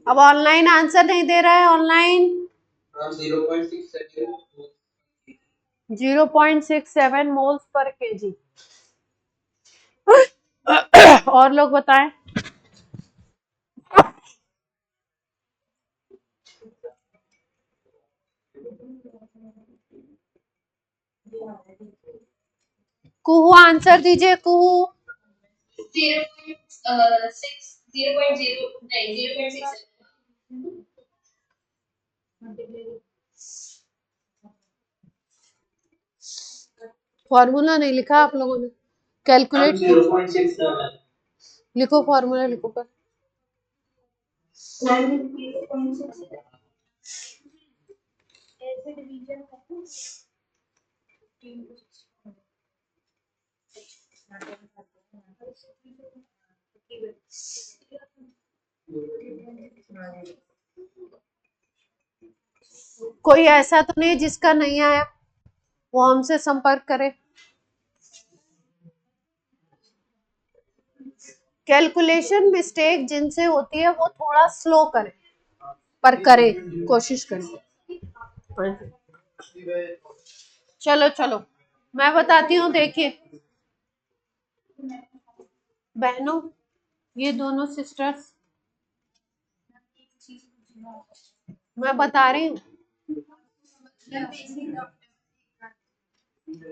अब ऑनलाइन आंसर नहीं दे रहा है, ऑनलाइन 0.67 मोल्स पर केजी। और लोग बताएं। कुहू आंसर दीजिए, कुहू। 0.6 फॉर्मूला नहीं लिखा आप लोगों ने, कैलकुलेट 0.6 लिखो, फॉर्मूला लिखो पर। कोई ऐसा तो नहीं जिसका नहीं आया, वो हमसे संपर्क करे। कैलकुलेशन मिस्टेक जिनसे होती है वो थोड़ा स्लो करे, पर करे, कोशिश करें। चलो चलो मैं बताती हूँ, देखिए बहनों, ये दोनों सिस्टर्स, मैं बता रही हूँ,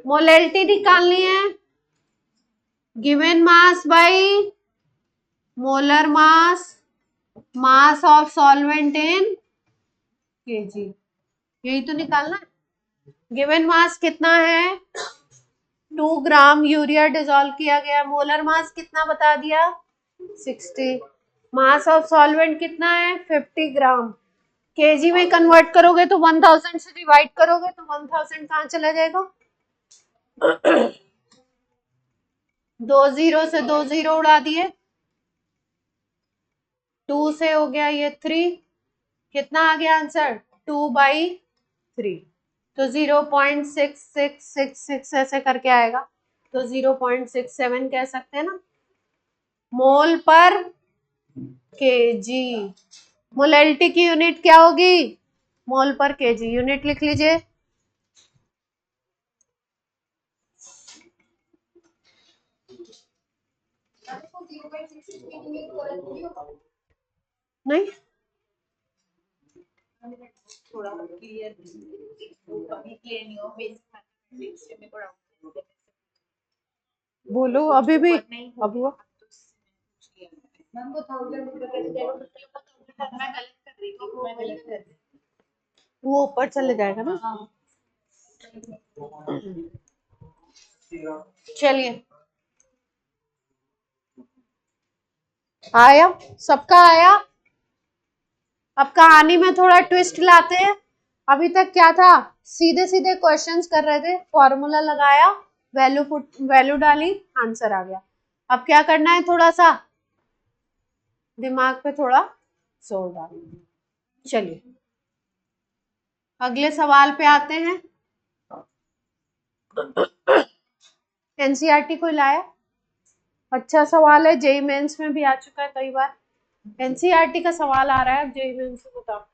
मोलैलिटी निकालनी है, given mass by molar mass mass of solvent in KG, यही तो निकालना है। गिवन मास कितना है, 2 ग्राम यूरिया डिसॉल्व किया गया, मोलर मास कितना बता दिया 60, मास ऑफ सॉल्वेंट कितना है 50 ग्राम, केजी में कन्वर्ट करोगे तो 1000 से डिवाइड करोगे तो 1000 कहाँ चला जाएगा, 2 जीरो से 2 जीरो उड़ा दिए, 2 से हो गया ये 3, कितना आ गया आंसर 2/3, तो 0.6666 ऐसे करके आएगा, तो 0.67 कह सकते हैं ना, मोल पर केजी। मोलैलिटी की यूनिट क्या होगी, मोल पर केजी, यूनिट लिख लीजिए। नहीं थोड़ा क्लियर अभी क्लियर नहीं हो, बेसिक में थोड़ा बोलो, अभी भी अभी वो मैम वो 1000 रुपए कैसे मैं गलत कर रही थी, मैं गलत कर रही थी। वो ऊपर चले जाएगा ना। हाँ चलिए आया, सबका आया। अब कहानी में थोड़ा ट्विस्ट लाते हैं। अभी तक क्या था, सीधे सीधे क्वेश्चंस कर रहे थे, फॉर्मूला लगाया, वैल्यू डाली, आंसर आ गया। अब क्या करना है, थोड़ा सा दिमाग पे थोड़ा जोर डालना। चलिए अगले सवाल पे आते हैं। एनसीईआरटी कोई लाया, अच्छा सवाल है, जेईई मेंस में भी आ चुका है कई बार। एनसीईआरटी का सवाल आ रहा है, जेईई मेंस से बताओ।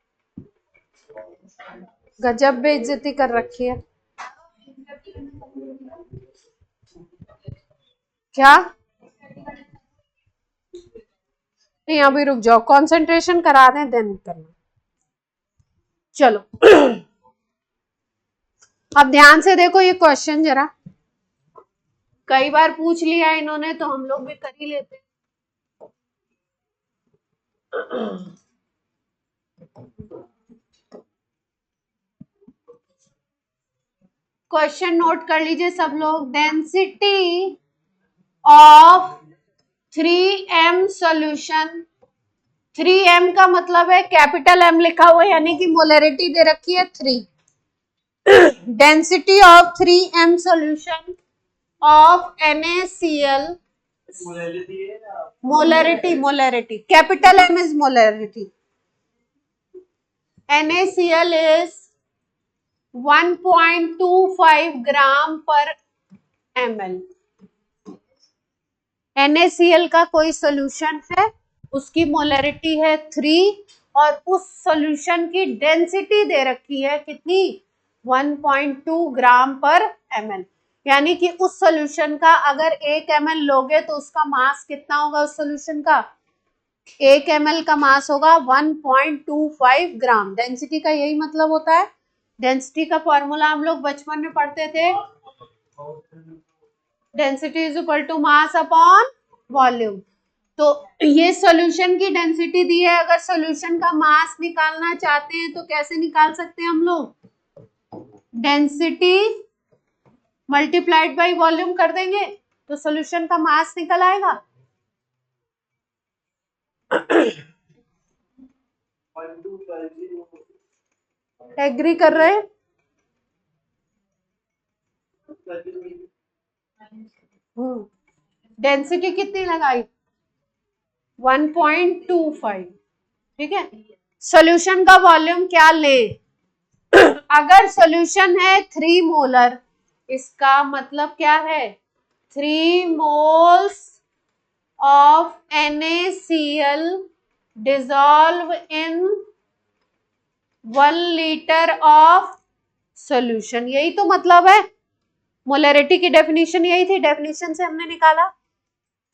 गजब बेइज्जती कर रखी है क्या, नहीं अभी रुक जाओ, कंसंट्रेशन करा दें देन करना। चलो अब ध्यान से देखो ये क्वेश्चन जरा, कई बार पूछ लिया इन्होंने तो हम लोग भी कर ही लेते हैं। क्वेश्चन नोट कर लीजिए सब लोग। Density of 3m solution, 3m का मतलब है कैपिटल M लिखा हुआ है, यानी कि मोलरिटी दे रखी है 3। Density of 3m solution of NaCl, molarity capital M is molarity, NaCl is 1.25 ग्राम पर ml। NaCl का कोई सोल्यूशन है, उसकी मोलरिटी है 3 और उस सोल्यूशन की डेंसिटी दे रखी है कितनी 1.2 ग्राम पर ml, यानी कि उस सोल्यूशन का अगर 1 ml लोगे तो उसका मास कितना होगा, उस सोल्यूशन का 1 ml का मास होगा 1.25 ग्राम। डेंसिटी का यही मतलब होता है। डेंसिटी का फॉर्मूला हम लोग बचपन में पढ़ते थे, density is equal to mass upon volume. तो ये सॉल्यूशन की डेंसिटी दी है, अगर सॉल्यूशन का मास निकालना चाहते हैं तो कैसे निकाल सकते हैं हम लोग, डेंसिटी मल्टीप्लाइड बाय वॉल्यूम कर देंगे तो सॉल्यूशन का मास निकल आएगा। एग्री कर रहे हैं, डेंसिटी कितनी लगाई 1.25, ठीक है। सॉल्यूशन का वॉल्यूम क्या ले, अगर सॉल्यूशन है 3 मोलर, इसका मतलब क्या है 3 moles of NaCl dissolve in 1 litre of solution, यही तो मतलब है। मोलरिटी की डेफिनेशन यही थी, डेफिनेशन से हमने निकाला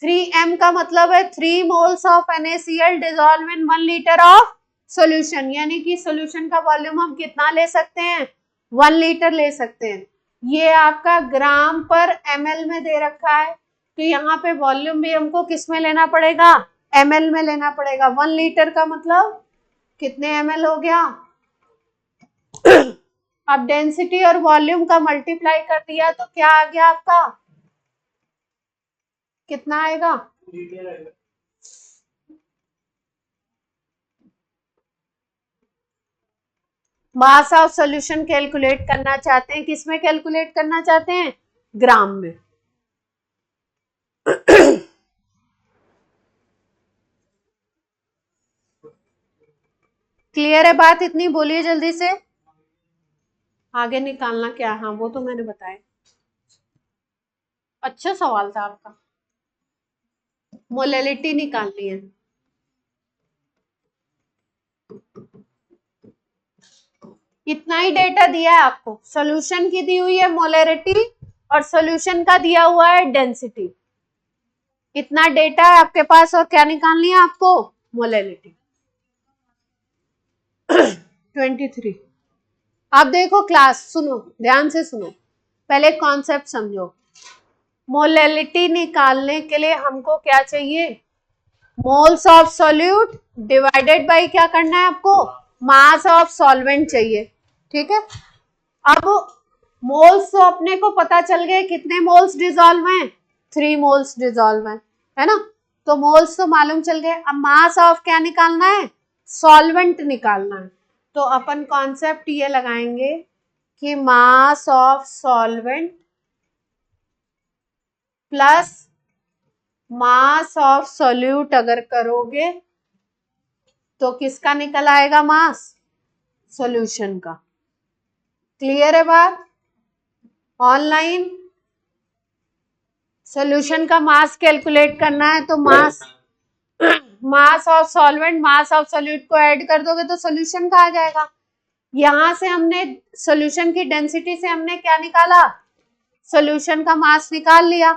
3m का मतलब है 3 moles of NaCl dissolve in 1 litre of solution, यानी कि सॉल्यूशन का वॉल्यूम हम कितना ले सकते हैं 1 लीटर ले सकते हैं। ये आपका ग्राम पर ml में दे रखा है, तो यहाँ पे वॉल्यूम भी हमको किस में लेना पड़ेगा ml में लेना पड़ेगा। 1 लीटर का मतलब कितने ml हो गया। अब डेंसिटी और वॉल्यूम का मल्टीप्लाई कर दिया तो क्या आ गया आपका, कितना आएगा। मास ऑफ सॉल्यूशन कैलकुलेट करना चाहते हैं, किसमें कैलकुलेट करना चाहते हैं, ग्राम में। क्लियर है बात, इतनी बोलिए जल्दी से। आगे निकालना क्या, हाँ वो तो मैंने बताया। अच्छा सवाल था आपका, मोलैलिटी निकालनी है। इतना ही डेटा दिया है आपको, सॉल्यूशन की दी हुई है मोलैरिटी और सॉल्यूशन का दिया हुआ है डेंसिटी। इतना डेटा है आपके पास और क्या निकालनी है आपको, मोलैलिटी। 23। आप देखो क्लास, सुनो ध्यान से सुनो, पहले कॉन्सेप्ट समझो। मोलैलिटी निकालने के लिए हमको क्या चाहिए, moles of solute divided bye क्या करना है आपको, मास ऑफ सॉल्वेंट चाहिए। ठीक है, अब मोल्स तो अपने को पता चल गए, कितने मोल्स डिसॉल्व हैं, 3 मोल्स डिसॉल्व हैं, है ना। तो मोल्स तो मालूम चल गए, अब मास ऑफ क्या निकालना है, सॉल्वेंट निकालना है। तो अपन कॉन्सेप्ट ये लगाएंगे कि मास of solvent plus mass of solute अगर करोगे तो किसका निकल आएगा मास, सॉल्यूशन का। क्लियर है बात, ऑनलाइन। सॉल्यूशन का मास कैलकुलेट करना है तो मास of solvent mass of solute को ऐड कर दोगे तो सॉल्यूशन का आ जाएगा। यहां से हमने सॉल्यूशन की डेंसिटी से हमने क्या निकाला, सॉल्यूशन का मास निकाल लिया।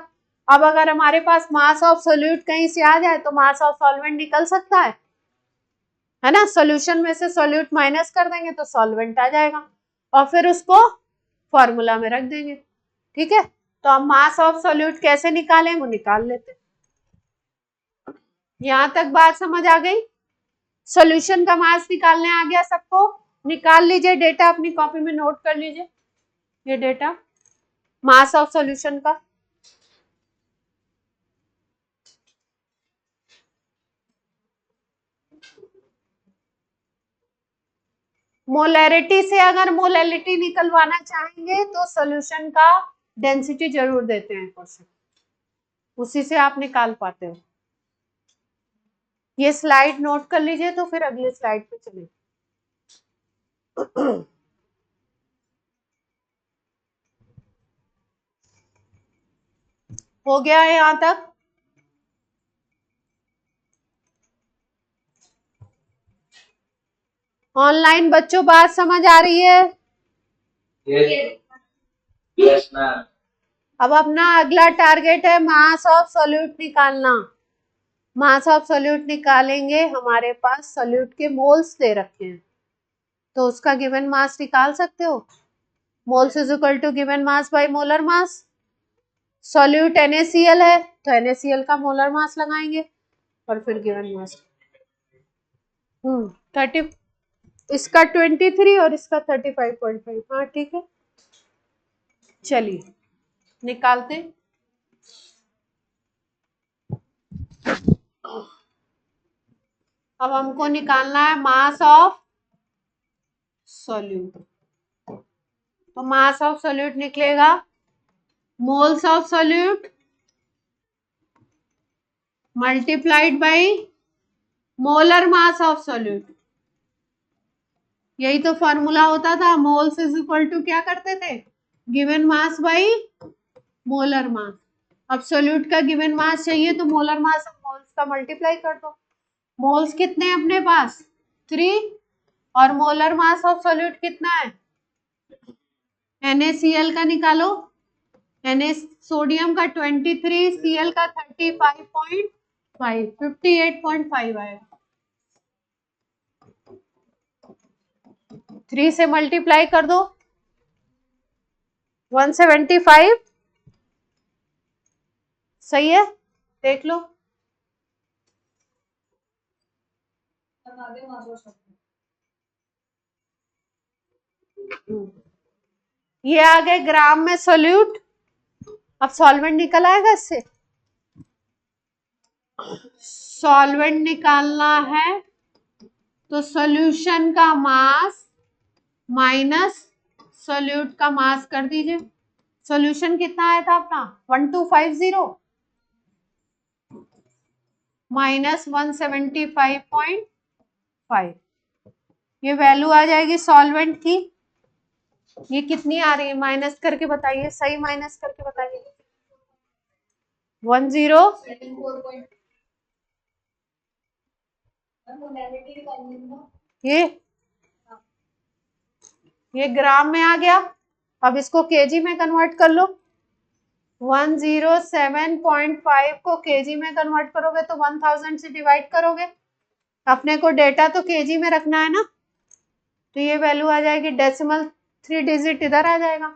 अब अगर हमारे पास मास ऑफ सॉल्यूट कहीं से आ जाए तो मास ऑफ सॉल्वेंट निकल सकता है ना। सॉल्यूशन में से सॉल्यूट माइनस कर देंगे तो सॉल्वेंट आ जाएगा और फिर उसको फॉर्मूला में रख देंगे। ठीक है, तो अब मास ऑफ सॉल्यूट कैसे निकालें वो निकाल लेते। यहां तक बात समझ आ गई। सॉल्यूशन का मास निकालने आ गया सबको, निकाल लीजिए डेटा, अपनी कॉपी में नोट कर लीजिए ये डेटा मास ऑफ सॉल्यूशन का। मोलैरिटी से अगर मोलैलिटी निकलवाना चाहेंगे तो सॉल्यूशन का डेंसिटी जरूर देते हैं क्वेश्चन, उसी से आप निकाल पाते हो। ये स्लाइड नोट कर लीजिए तो फिर अगले स्लाइड पे चलें। हो गया है यहां तक, ऑनलाइन बच्चों बात समझ आ रही है। Yes ma'am. अब अपना अगला टारगेट है मास ऑफ सॉल्यूट निकालना। मास ऑफ सॉल्यूट निकालेंगे, हमारे पास सॉल्यूट के मोल्स दे रखे हैं तो उसका गिवन मास निकाल सकते हो। Moles is equal to given mass by molar mass. Solute NaCl है तो NaCl का मोलर मास लगाएंगे और फिर गिवन मास 30, इसका 23 और इसका 35.5। हाँ ठीक है, चलिए निकालते। अब हमको निकालना है मास ऑफ सॉल्यूट। तो मास ऑफ सॉल्यूट निकलेगा moles of solute multiplied by molar mass of solute. यही तो फॉर्मूला होता था, मोल्स इज इक्वल टू क्या करते थे, गिवन मास बाय मोलर मास। अब सॉल्यूट का गिवन मास चाहिए तो मोलर मास मोल्स का मल्टीप्लाई कर दो। मोल्स कितने हैं अपने पास, 3, और मोलर मास ऑफ सॉल्यूट कितना है, NaCl का निकालो। Na सोडियम का 23, Cl का 35.5, 58.5 आएगा। 3 से मल्टीप्लाई कर दो, 175 सही है, देख लो। आगे मास ये आ गए ग्राम में सोल्यूट। अब सॉल्वेंट निकल आएगा इससे। सॉल्वेंट निकालना है तो सॉल्यूशन का मास माइनस सोल्यूट का मास कर दीजिए। सॉल्यूशन कितना आया था अपना 1250 माइनस 175.5। ये वैल्यू आ जाएगी सॉल्वेंट की। ये कितनी आ रही है माइनस करके बताइए, सही माइनस करके बताइए। 10 ये ग्राम में आ गया। अब इसको केजी में कन्वर्ट कर लो। 107.5 को केजी में कन्वर्ट करोगे तो 1000 से डिवाइड करोगे। अपने को डेटा तो केजी में रखना है ना, तो ये वैल्यू आ जाएगी डेसिमल 3 डिजिट इधर आ जाएगा।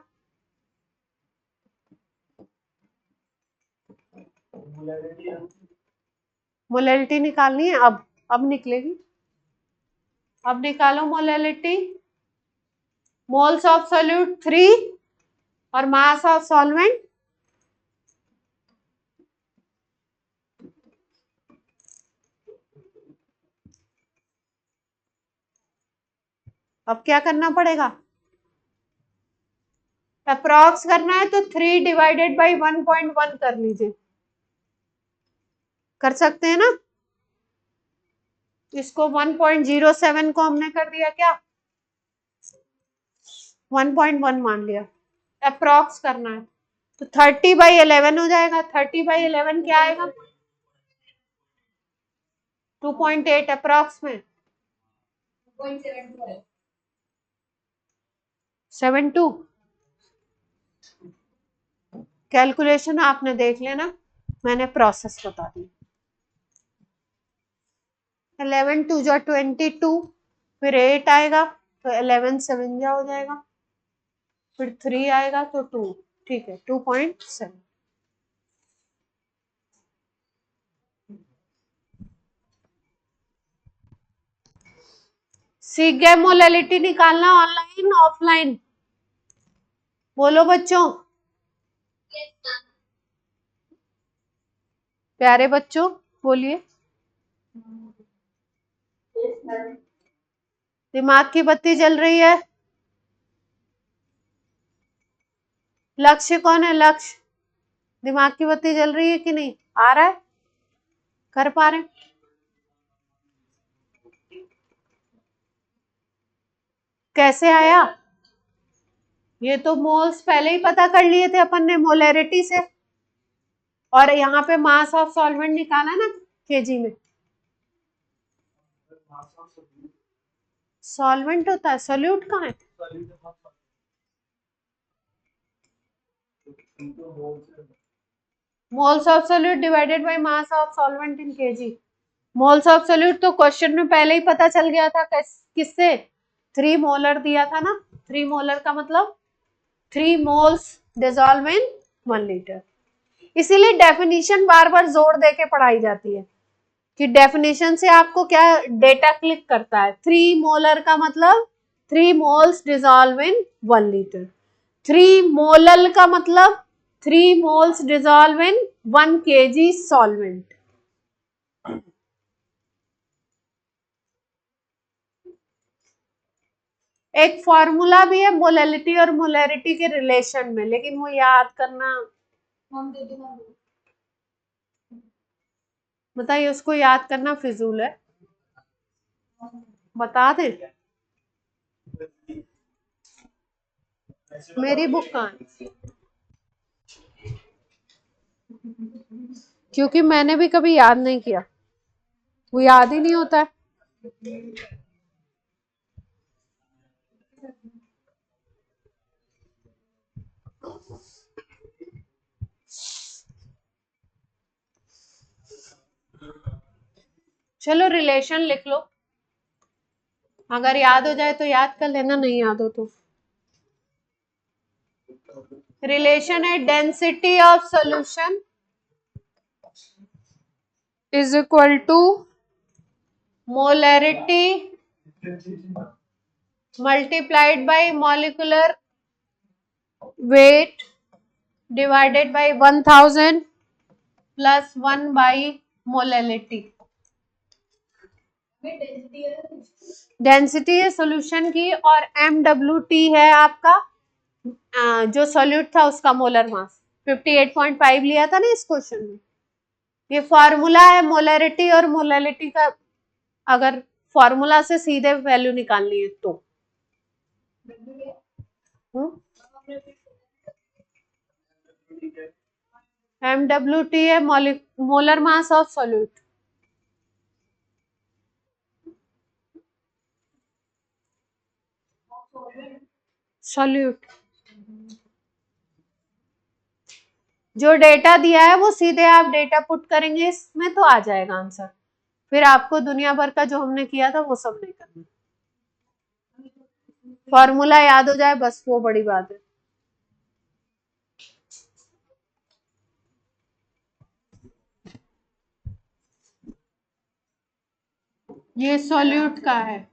मोलैलिटी निकालनी है। अब निकलेगी। अब निकालो मोलैलिटी। मोल्स ऑफ सोल्यूट 3 और मास ऑफ सॉल्वेंट। अब क्या करना पड़ेगा, अप्रॉक्स करना है तो 3 डिवाइडेड बाई 1.1 कर लीजिए। कर सकते हैं ना। इसको 1.07 को हमने कर दिया क्या, 1.1 मान लिया। अप्रॉक्स करना है तो 30/11 हो जाएगा। 30/11 क्या आएगा 2.8 अप्रॉक्स में 72। कैलकुलेशन आपने देख लेना, मैंने प्रोसेस बता दी। 11 2 जो 22, फिर 8 आएगा तो 11 7 जा हो जाएगा, फिर 3 आएगा तो 2। ठीक है 2.7। सीख गए मोलैलिटी निकालना ऑनलाइन ऑफलाइन? बोलो बच्चों, प्यारे बच्चों बोलिए। दिमाग की बत्ती जल रही है। लक्ष्य कौन है, लक्ष्य दिमाग की बत्ती जल रही है कि नहीं, आ रहा है, कर पा रहे? कैसे आया? ये तो मोल्स पहले ही पता कर लिए थे अपन ने मोलैरिटी से, और यहाँ पे मास ऑफ सॉल्वेंट निकाला ना केजी में। सॉल्वेंट होता है, सोल्यूट कहाँ है? Moles of solute divided by mass of solvent in KG. Moles of solute तो क्वेश्चन में पहले ही पता चल गया था। किससे? 3 मोलर दिया था ना। 3 मोलर का मतलब 3 मोल्स डिसॉल्व इन 1 लीटर। इसीलिए डेफिनेशन बार बार जोर दे के पढ़ाई जाती है कि डेफिनेशन से आपको क्या डेटा क्लिक करता है। 3 मोलर का मतलब 3 moles dissolve in 1 litre. 3 molal का मतलब 3 moles dissolve in 1 kg solvent. एक फॉर्मूला भी है मोलैलिटी और मोलैरिटी के रिलेशन में, लेकिन वो याद करना, बताइए उसको याद करना फिजूल है। बता दे, मेरी बुक कहाँ है? क्योंकि मैंने भी कभी याद नहीं किया, वो याद ही नहीं होता है। चलो रिलेशन लिख लो, अगर याद हो जाए तो याद कर लेना, नहीं याद हो तो। रिलेशन है density of solution is equal to molarity multiplied by molecular weight divided by 1000 plus 1 by molality. Density है सॉल्यूशन की और MWT है आपका जो सॉल्यूट था उसका मोलर मास। 58.5 लिया था ना इस क्वेश्चन में। ये फॉर्मूला है मोलैरिटी और मोलैलिटी का, अगर फॉर्मूला से सीधे वैल्यू निकालनी है तो MWT है molar mass of solute. Solute जो डेटा दिया है वो सीधे आप डेटा पुट करेंगे इसमें तो आ जाएगा आंसर। फिर आपको दुनिया भर का जो हमने किया था वो सब नहीं करना। फॉर्मूला याद हो जाए बस वो बड़ी बात है। ये सॉल्यूट का है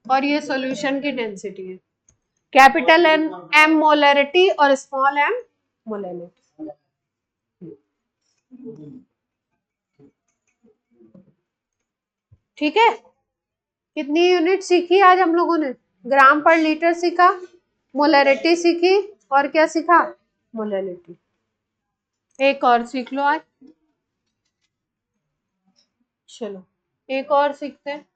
और ये सॉल्यूशन की डेंसिटी है। कैपिटल M मोलैरिटी और स्मॉल m मोलैलिटी। ठीक है, कितनी यूनिट सीखी आज हम लोगों ने? ग्राम पर लीटर सीखा, मोलैरिटी सीखी और क्या सीखा? मोलैलिटी। एक और सीख लो आज। चलो एक और सीखते हैं।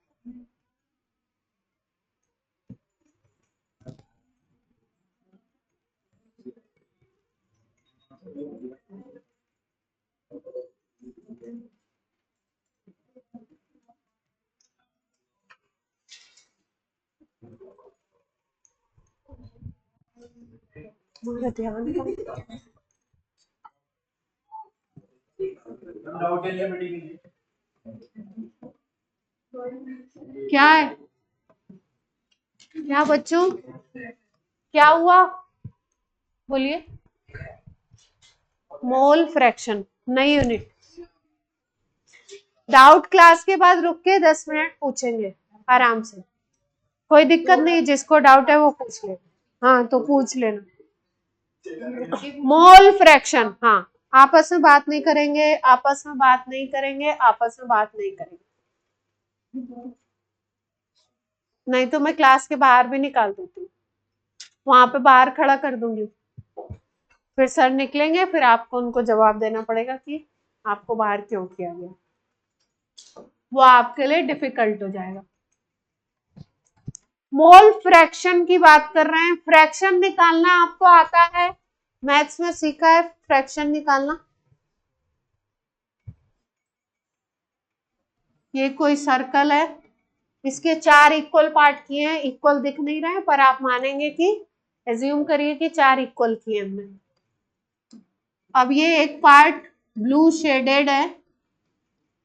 ध्यान क्या है? क्या बच्चों क्या हुआ? बोलिए। मोल फ्रैक्शन नई यूनिट। डाउट क्लास के बाद रुक के 10 मिनट पूछेंगे आराम से, कोई दिक्कत नहीं। जिसको डाउट है वो पूछ ले। हाँ तो पूछ लेना। मोल फ्रैक्शन, हाँ आपस में बात नहीं करेंगे, आपस में बात नहीं करेंगे, आपस में बात नहीं करेंगे, नहीं तो मैं क्लास के बाहर भी निकाल देती हूँ, वहां पे बाहर खड़ा कर दूंगी। फिर सर निकलेंगे, फिर आपको उनको जवाब देना पड़ेगा कि आपको बाहर क्यों किया गया, वो आपके लिए डिफिकल्ट हो जाएगा। मोल फ्रैक्शन की बात कर रहे हैं। फ्रैक्शन निकालना आपको आता है, मैथ्स में सीखा है फ्रैक्शन निकालना। ये कोई सर्कल है, इसके 4 इक्वल पार्ट किए हैं। इक्वल दिख नहीं रहे हैं पर आप मानेंगे कि एज्यूम करिए कि 4 इक्वल किए हमने। अब ये एक पार्ट ब्लू शेडेड है,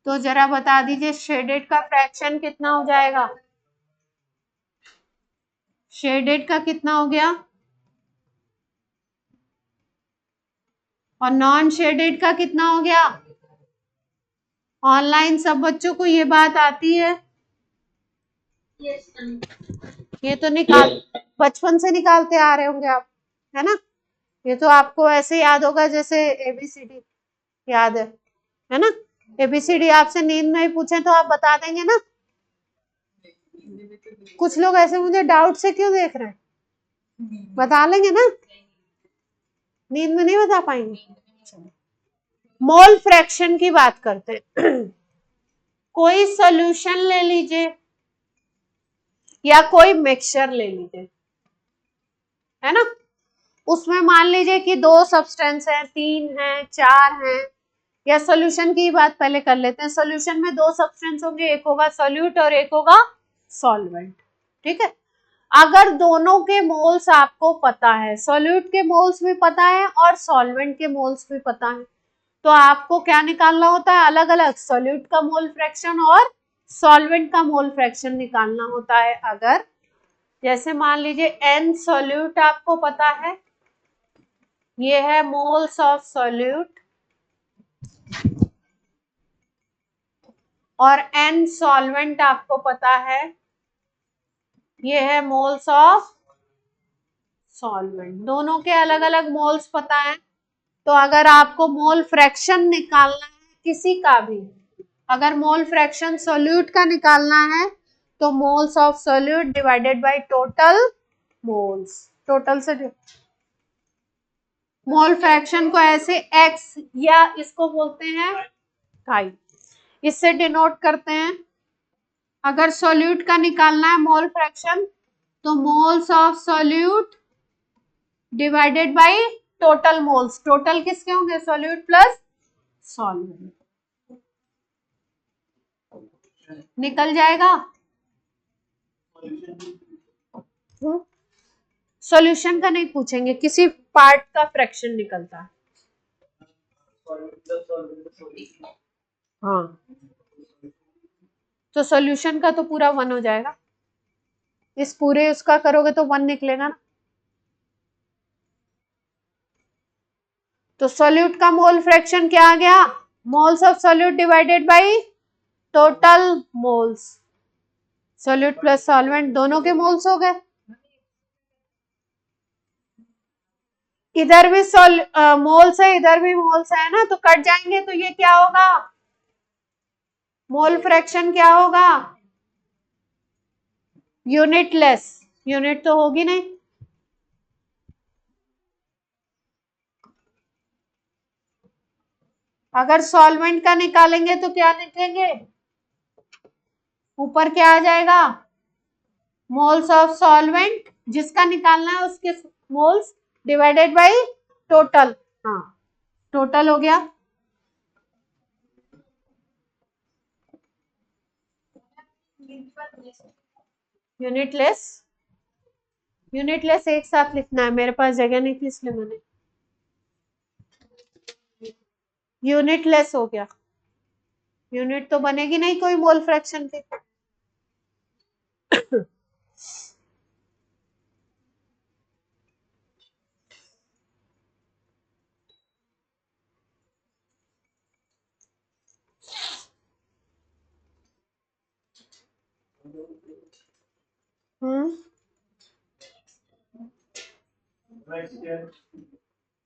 तो जरा बता दीजिए शेडेड का फ्रैक्शन कितना हो जाएगा? शेडेड का कितना हो गया और नॉन शेडेड का कितना हो गया? ऑनलाइन सब बच्चों को ये बात आती है? ये तो निकाल बचपन से निकालते आ रहे होंगे आप, है ना? ये तो आपको ऐसे याद होगा जैसे ABCD याद है ना? ABCD आपसे नींद में ही पूछे तो आप बता देंगे ना? कुछ लोग ऐसे मुझे डाउट से क्यों देख रहे हैं, बता लेंगे ना? नींद में नहीं बता पाएंगे। मोल फ्रैक्शन की बात करते हैं। कोई सॉल्यूशन ले लीजिए या कोई मिक्सचर ले लीजिए, है ना? उसमें मान लीजिए कि 2 सब्सटेंस है, 3 है, 4 है, या सॉल्यूशन की बात पहले कर लेते हैं। सॉल्यूशन में 2 सब्सटेंस होंगे, एक होगा सॉल्यूट और एक होगा सॉल्वेंट। ठीक है, अगर दोनों के मोल्स आपको पता है, सॉल्यूट के मोल्स भी पता है और सॉल्वेंट के मोल्स भी पता है, तो आपको क्या निकालना होता है? अलग अलग सॉल्यूट का मोल फ्रैक्शन और सॉल्वेंट का मोल फ्रैक्शन निकालना होता है। अगर जैसे मान लीजिए N सॉल्यूट आपको पता है, ये है मोल्स ऑफ सॉल्यूट, और n सॉल्वेंट आपको पता है, ये है मोल्स ऑफ सॉल्वेंट। दोनों के अलग अलग मोल्स पता है। तो अगर आपको मोल फ्रैक्शन निकालना है किसी का भी, अगर मोल फ्रैक्शन सोल्यूट का निकालना है तो moles of solute divided by total moles. Total से मोल फ्रैक्शन को ऐसे x या इसको बोलते हैं काई, इससे डिनोट करते हैं। अगर सोल्यूट का निकालना है मोल फ्रैक्शन तो moles of solute divided by total moles. Total किसके होंगे? Solute plus solvent. निकल जाएगा। सॉल्यूशन का नहीं पूछेंगे, किसी पार्ट का फ्रैक्शन निकलता है। हाँ, तो सॉल्यूशन का तो पूरा 1 हो जाएगा। इस पूरे उसका करोगे तो 1 निकलेगा ना। तो सॉल्यूट का मोल फ्रैक्शन क्या आ गया? Moles of solute divided by total moles. Solute plus solvent दोनों के मोल्स हो गए। इधर भी मोल्स है, इधर भी मोल्स है ना, तो कट जाएंगे तो ये क्या होगा? मोल फ्रैक्शन क्या होगा? यूनिटलेस। यूनिट तो होगी नहीं। अगर सॉल्वेंट का निकालेंगे तो क्या लिखेंगे? ऊपर क्या आ जाएगा? मोल्स ऑफ सॉल्वेंट, जिसका निकालना है उसके मोल्स डिवाइडेड बाय टोटल। हाँ, टोटल हो गया। यूनिटलेस, यूनिटलेस एक साथ लिखना है, मेरे पास जगह नहीं थी इसलिए मैंने यूनिटलेस हो गया। यूनिट तो बनेगी नहीं कोई मोल फ्रैक्शन की।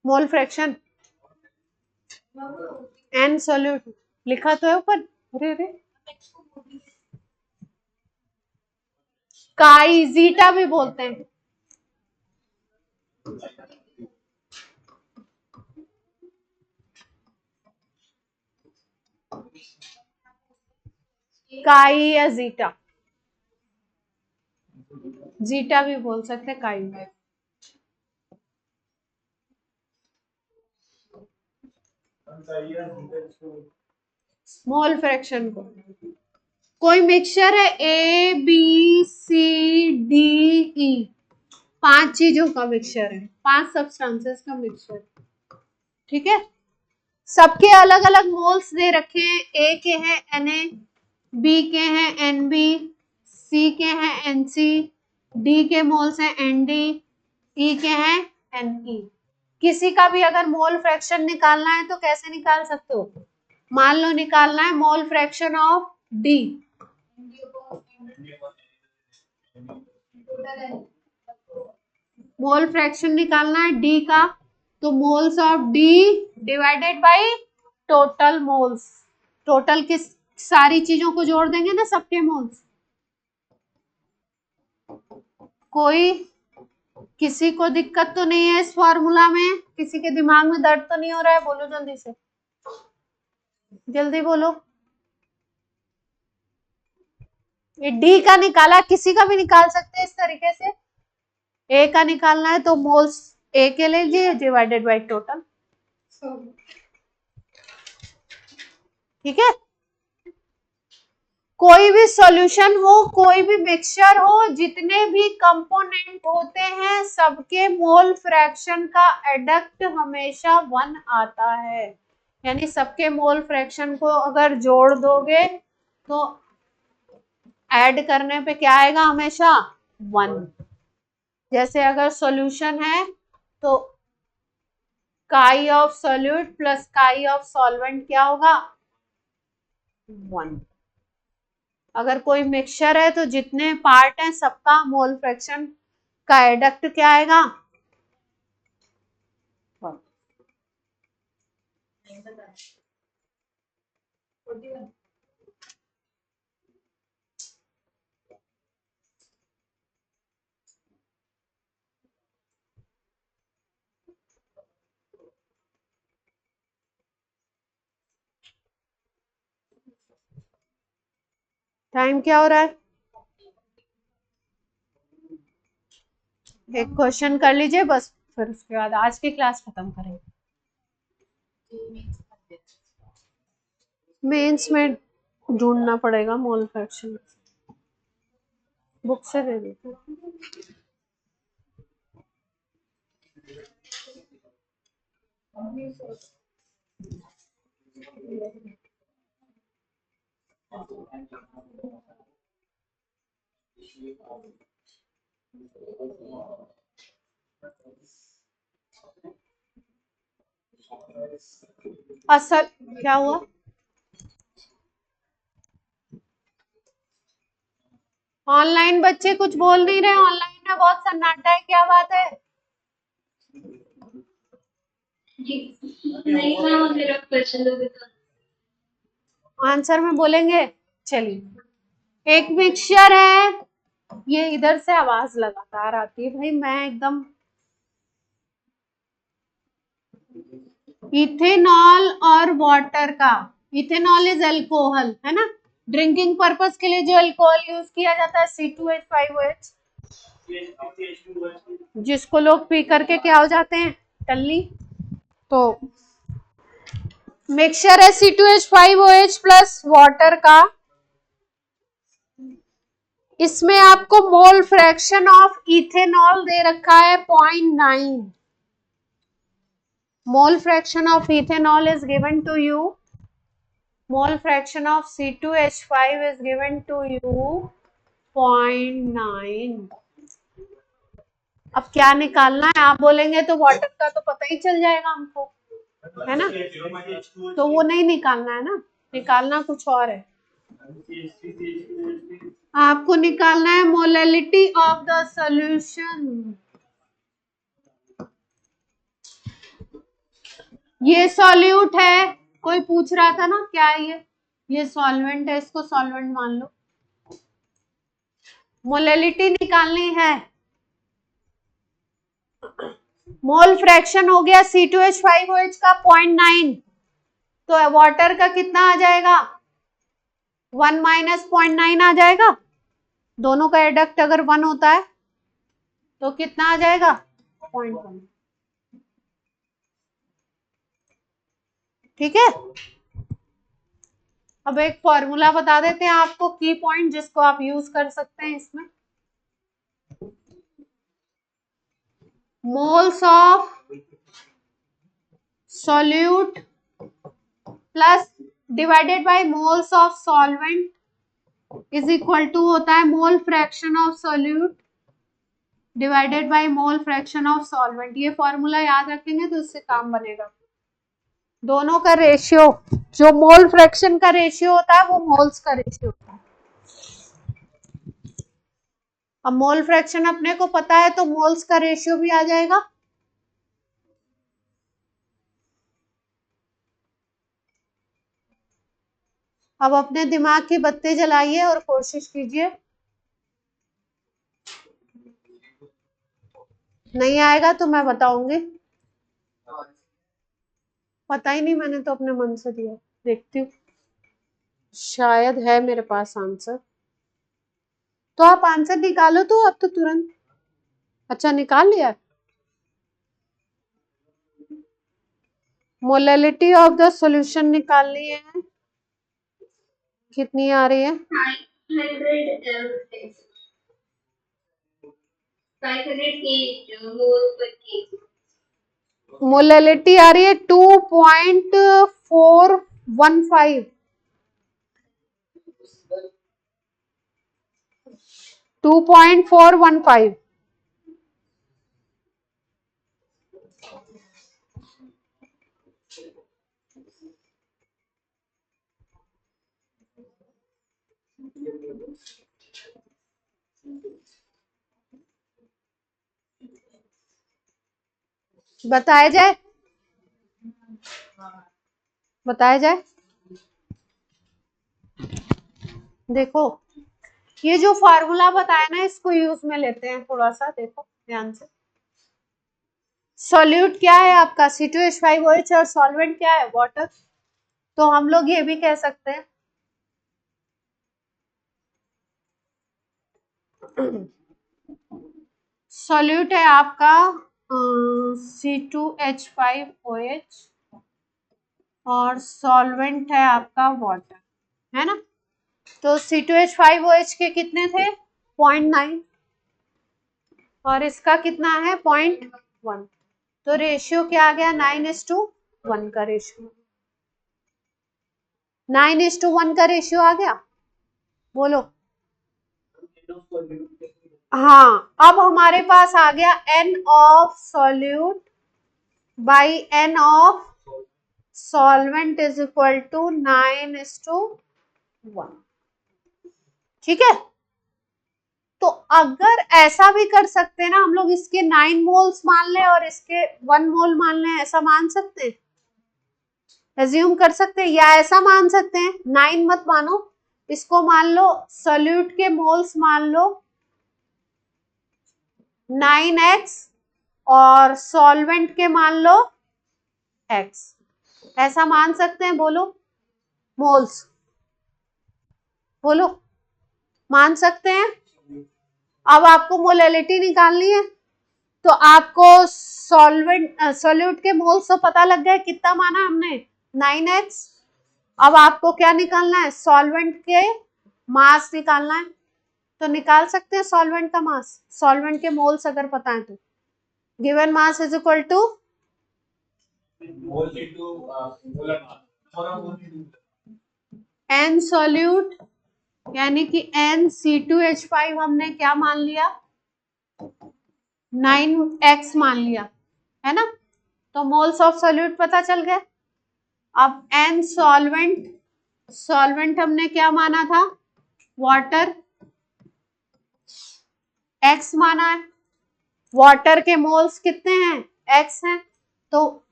मोल फ्रैक्शन एन सोल्यूट लिखा तो है ऊपर। अरे अरे, काई जीटा भी बोलते हैं। काई या जीटा, जीटा भी बोल सकते हैं, काई। मोल फ्रैक्शन को कोई मिक्सचर है A B C D E, 5 चीजों का मिक्सचर है, 5 सब्सटेंसेस का मिक्सचर। ठीक है, सबके अलग अलग मोल्स दे रखे हैं। ए के हैं Na, बी के हैं Nb, सी के हैं Nc, डी के मोल्स हैं Nd, ई के हैं Ne। किसी का भी अगर मोल फ्रैक्शन निकालना है तो कैसे निकाल सकते हो? मान लो निकालना है mole fraction of D, mole fraction निकालना है डी का, तो moles of D divided by total moles. Total किस सारी चीजों को जोड़ देंगे ना, सबके मोल्स। कोई किसी को दिक्कत तो नहीं है इस फॉर्मूला में? किसी के दिमाग में दर्द तो नहीं हो रहा है? बोलो जल्दी से, जल्दी बोलो। ये डी का निकाला, किसी का भी निकाल सकते हैं इस तरीके से। ए का निकालना है तो मोल्स ए के लीजिए डिवाइडेड बाय टोटल। ठीक है, कोई भी सॉल्यूशन हो, कोई भी मिक्सचर हो, जितने भी कंपोनेंट होते हैं सबके मोल फ्रैक्शन का एडक्ट हमेशा 1 आता है। यानी सबके मोल फ्रैक्शन को अगर जोड़ दोगे तो ऐड करने पे क्या आएगा? हमेशा 1। जैसे अगर सॉल्यूशन है तो काई of solute plus chi of solvent क्या होगा? 1। अगर कोई मिक्सचर है तो जितने पार्ट हैं सबका मोल फ्रैक्शन का एडक्ट क्या आएगा? टाइम क्या हो रहा है? एक क्वेश्चन कर लीजिए बस, फिर उसके बाद आज की क्लास खत्म करेंगे। मेंस में ढूंढना पड़ेगा मोल फ्रैक्शन, बुक से दे देते। असल क्या हुआ? ऑनलाइन बच्चे कुछ बोल नहीं रहे, ऑनलाइन में बहुत सन्नाटा है, क्या बात है? नहीं मैम, मेरा क्वेश्चन आंसर में बोलेंगे। चलिए, एक मिक्सचर है, ये इधर से आवाज लगातार आती है भाई, मैं एकदम। इथेनॉल और वाटर का, इथेनॉल इज अल्कोहल है ना, ड्रिंकिंग पर्पस के लिए जो अल्कोहल यूज किया जाता है C2H5OH, जिसको लोग पी करके क्या हो जाते हैं? टल्ली। तो मिक्सचर है C2H5OH प्लस वाटर का, इसमें आपको मोल फ्रैक्शन ऑफ इथेनॉल दे रखा है 0.9। Mole fraction of ethanol is given to you, mole fraction of C2H5 is given to you 0.9। अब क्या निकालना है? आप बोलेंगे तो वाटर का तो पता ही चल जाएगा हमको, है ना, तो वो नहीं निकालना है ना, निकालना कुछ और है। आपको निकालना है मोलैलिटी ऑफ द सॉल्यूशन। ये सॉल्यूट है, कोई पूछ रहा था ना क्या है ये सॉल्वेंट है, इसको सॉल्वेंट मान लो। मोलैलिटी निकालनी है, मोल फ्रैक्शन हो गया C2H5OH का 0.9, तो वाटर का कितना आ जाएगा? 1 माइनस 0.9 आ जाएगा। दोनों का एडक्ट अगर 1 होता है तो कितना आ जाएगा? 0.1। ठीक है, अब एक फॉर्मूला बता देते हैं आपको, की पॉइंट, जिसको आप यूज कर सकते हैं इसमें। Moles of solute plus divided by moles of solvent is equal to होता है mole fraction of solute divided by mole fraction of solvent. ये फॉर्मूला याद रखेंगे तो इससे काम बनेगा। दोनों का रेशियो, जो मोल फ्रैक्शन का रेशियो होता है वो मोल्स का रेशियो होता है। अब मोल फ्रैक्शन अपने को पता है तो मोल्स का रेशियो भी आ जाएगा। अब अपने दिमाग की बत्ती जलाइए और कोशिश कीजिए, नहीं आएगा तो मैं बताऊंगी। पता ही नहीं, मैंने तो अपने मन से दिया, देखती हूँ शायद है मेरे पास आंसर। तो आप आंसर निकालो तो, अब तो तुरंत। अच्छा निकाल लिया। मोलैलिटी ऑफ द सॉल्यूशन निकालनी है, कितनी आ रही है? 500 मोल पर केजी। मोलैलिटी आ रही है 2.415, 2.415। बताया जाए, बताया जाए। देखो ये जो फार्मूला बताया ना, इसको यूज में लेते हैं थोड़ा सा, देखो ध्यान से। सॉल्यूट क्या है आपका C2H5OH और सॉल्वेंट क्या है वाटर। तो हम लोग ये भी कह सकते हैं सॉल्यूट है आपका C2H5OH और सॉल्वेंट है आपका वाटर, है ना। तो C2H5OH के कितने थे 0.9 और इसका कितना है 0.1, तो रेशियो क्या आ गया 9:1 का रेशियो, 9:1 का रेशियो आ गया। बोलो हाँ, अब हमारे पास आ गया N of solute by N of solvent is equal to 9:1। ठीक है, तो अगर ऐसा भी कर सकते हैं ना हम लोग, इसके 9 मोल्स मान लें और इसके 1 मोल मान लें, ऐसा मान सकते हैं, एज्यूम कर सकते हैं, या ऐसा मान सकते हैं 9 मत मानो, इसको मान लो सॉल्यूट के मोल्स मान लो 9x और सॉल्वेंट के मान लो x, ऐसा मान सकते हैं। बोलो मोल्स, बोलो मान सकते हैं। अब आपको मोलैलिटी निकालनी है, तो आपको सॉल्यूट के मोल्स तो पता लग गए, कितना माना हमने 9x। अब आपको क्या निकालना है सॉल्वेंट के मास निकालना है, तो निकाल सकते हैं सॉल्वेंट का मास, सॉल्वेंट के मोल्स अगर पता है तो given mass is equal to n solute यानी कि NC2H5 हमने क्या मान लिया 9x मान लिया, है ना। तो मोल्स ऑफ सॉल्यूट पता चल गए। अब n सॉल्वेंट, सॉल्वेंट हमने क्या माना था वाटर, x माना है, वाटर के मोल्स कितने हैं x हैं, तो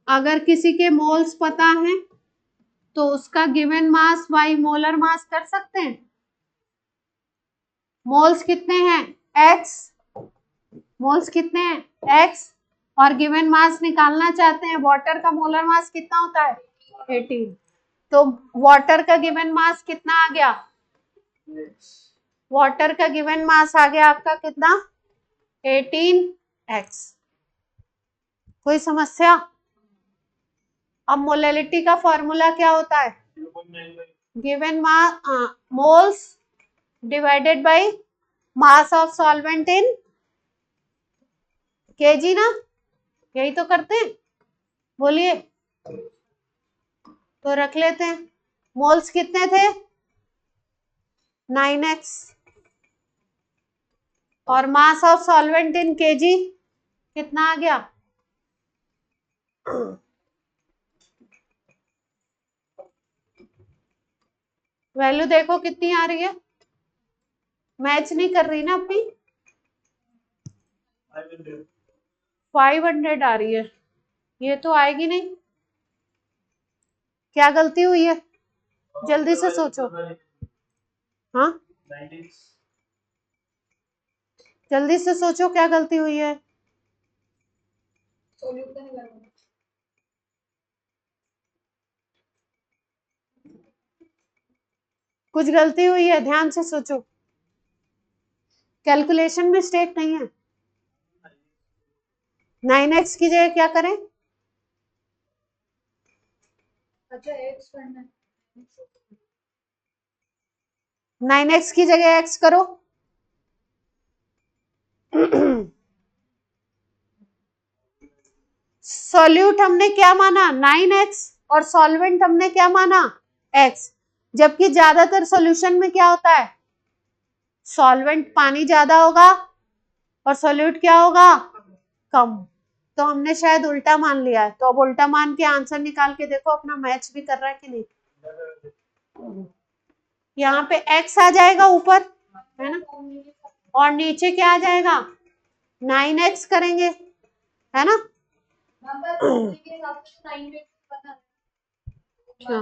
अगर किसी के मोल्स पता हैं तो उसका given mass by molar mass कर सकते हैं। मोल्स कितने हैं x, मोल्स कितने हैं x, और गिवन मास निकालना चाहते हैं, वाटर का मोलर मास कितना होता है 18, तो वाटर का गिवन मास कितना आ गया, वाटर का गिवन मास आ गया आपका कितना 18x। कोई समस्या। अब मोलैलिटी का फॉर्मूला क्या होता है given mass moles divided by mass of solvent in KG ना, यही तो करते हैं। बोलिए, तो रख लेते हैं मोल्स कितने थे 9x और मास ऑफ सॉल्वेंट इन केजी कितना आ गया वैल्यू देखो कितनी आ रही है, मैच नहीं कर रही ना अपनी, 500 आ रही है, ये तो आएगी नहीं। क्या गलती हुई है जल्दी से सोचो, हाँ जल्दी से सोचो क्या गलती हुई है। कुछ गलती हुई है, ध्यान से सोचो, कैलकुलेशन मिस्टेक नहीं है। 9x की जगह क्या करें, अच्छा x करना है। 9x की जगह x करो सॉल्यूट हमने क्या माना 9x और सॉल्वेंट हमने क्या माना x, जबकि ज्यादातर सॉल्यूशन में क्या होता है सॉल्वेंट पानी ज्यादा होगा और सॉल्यूट क्या होगा कम, तो हमने शायद उल्टा मान लिया है। तो अब उल्टा मान के आंसर निकाल के देखो अपना मैच भी कर रहा है कि नहीं। यहाँ पे x आ जाएगा ऊपर, है ना, और नीचे क्या आ जाएगा, 9x करेंगे, है ना। क्या?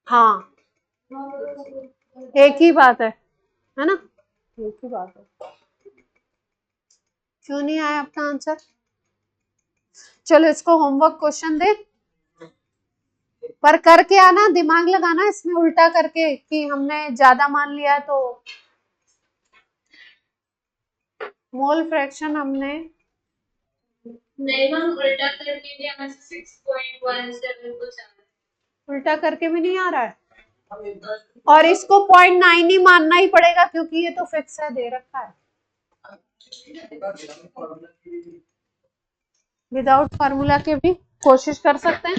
हाँ, एक ही बात है ना, एक ही बात है। क्यों नहीं आया अपना आंसर? चलो इसको होमवर्क क्वेश्चन दे, पर करके आना, दिमाग लगाना इसमें उल्टा करके कि हमने ज्यादा मान लिया तो मोल फ्रैक्शन हमने नहीं मैम, उल्टा करके भी हमें 6.17 कुछ आ रहा है। उल्टा करके भी नहीं आ रहा है, और इसको 0.9 ही मानना ही पड़ेगा क्योंकि ये तो फिक्स है, दे रखा है। विदाउट फार्मूला के भी कोशिश कर सकते हैं।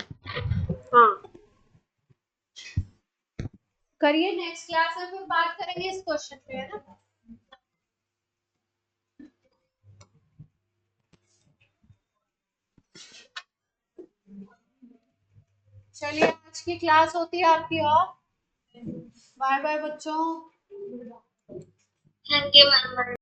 हाँ करिए, नेक्स्ट क्लास में फिर बात करेंगे इस क्वेश्चन पे, है ना। चलिए आज की क्लास होती है आपकी और बाय बाय बच्चों। Thank you ma'am.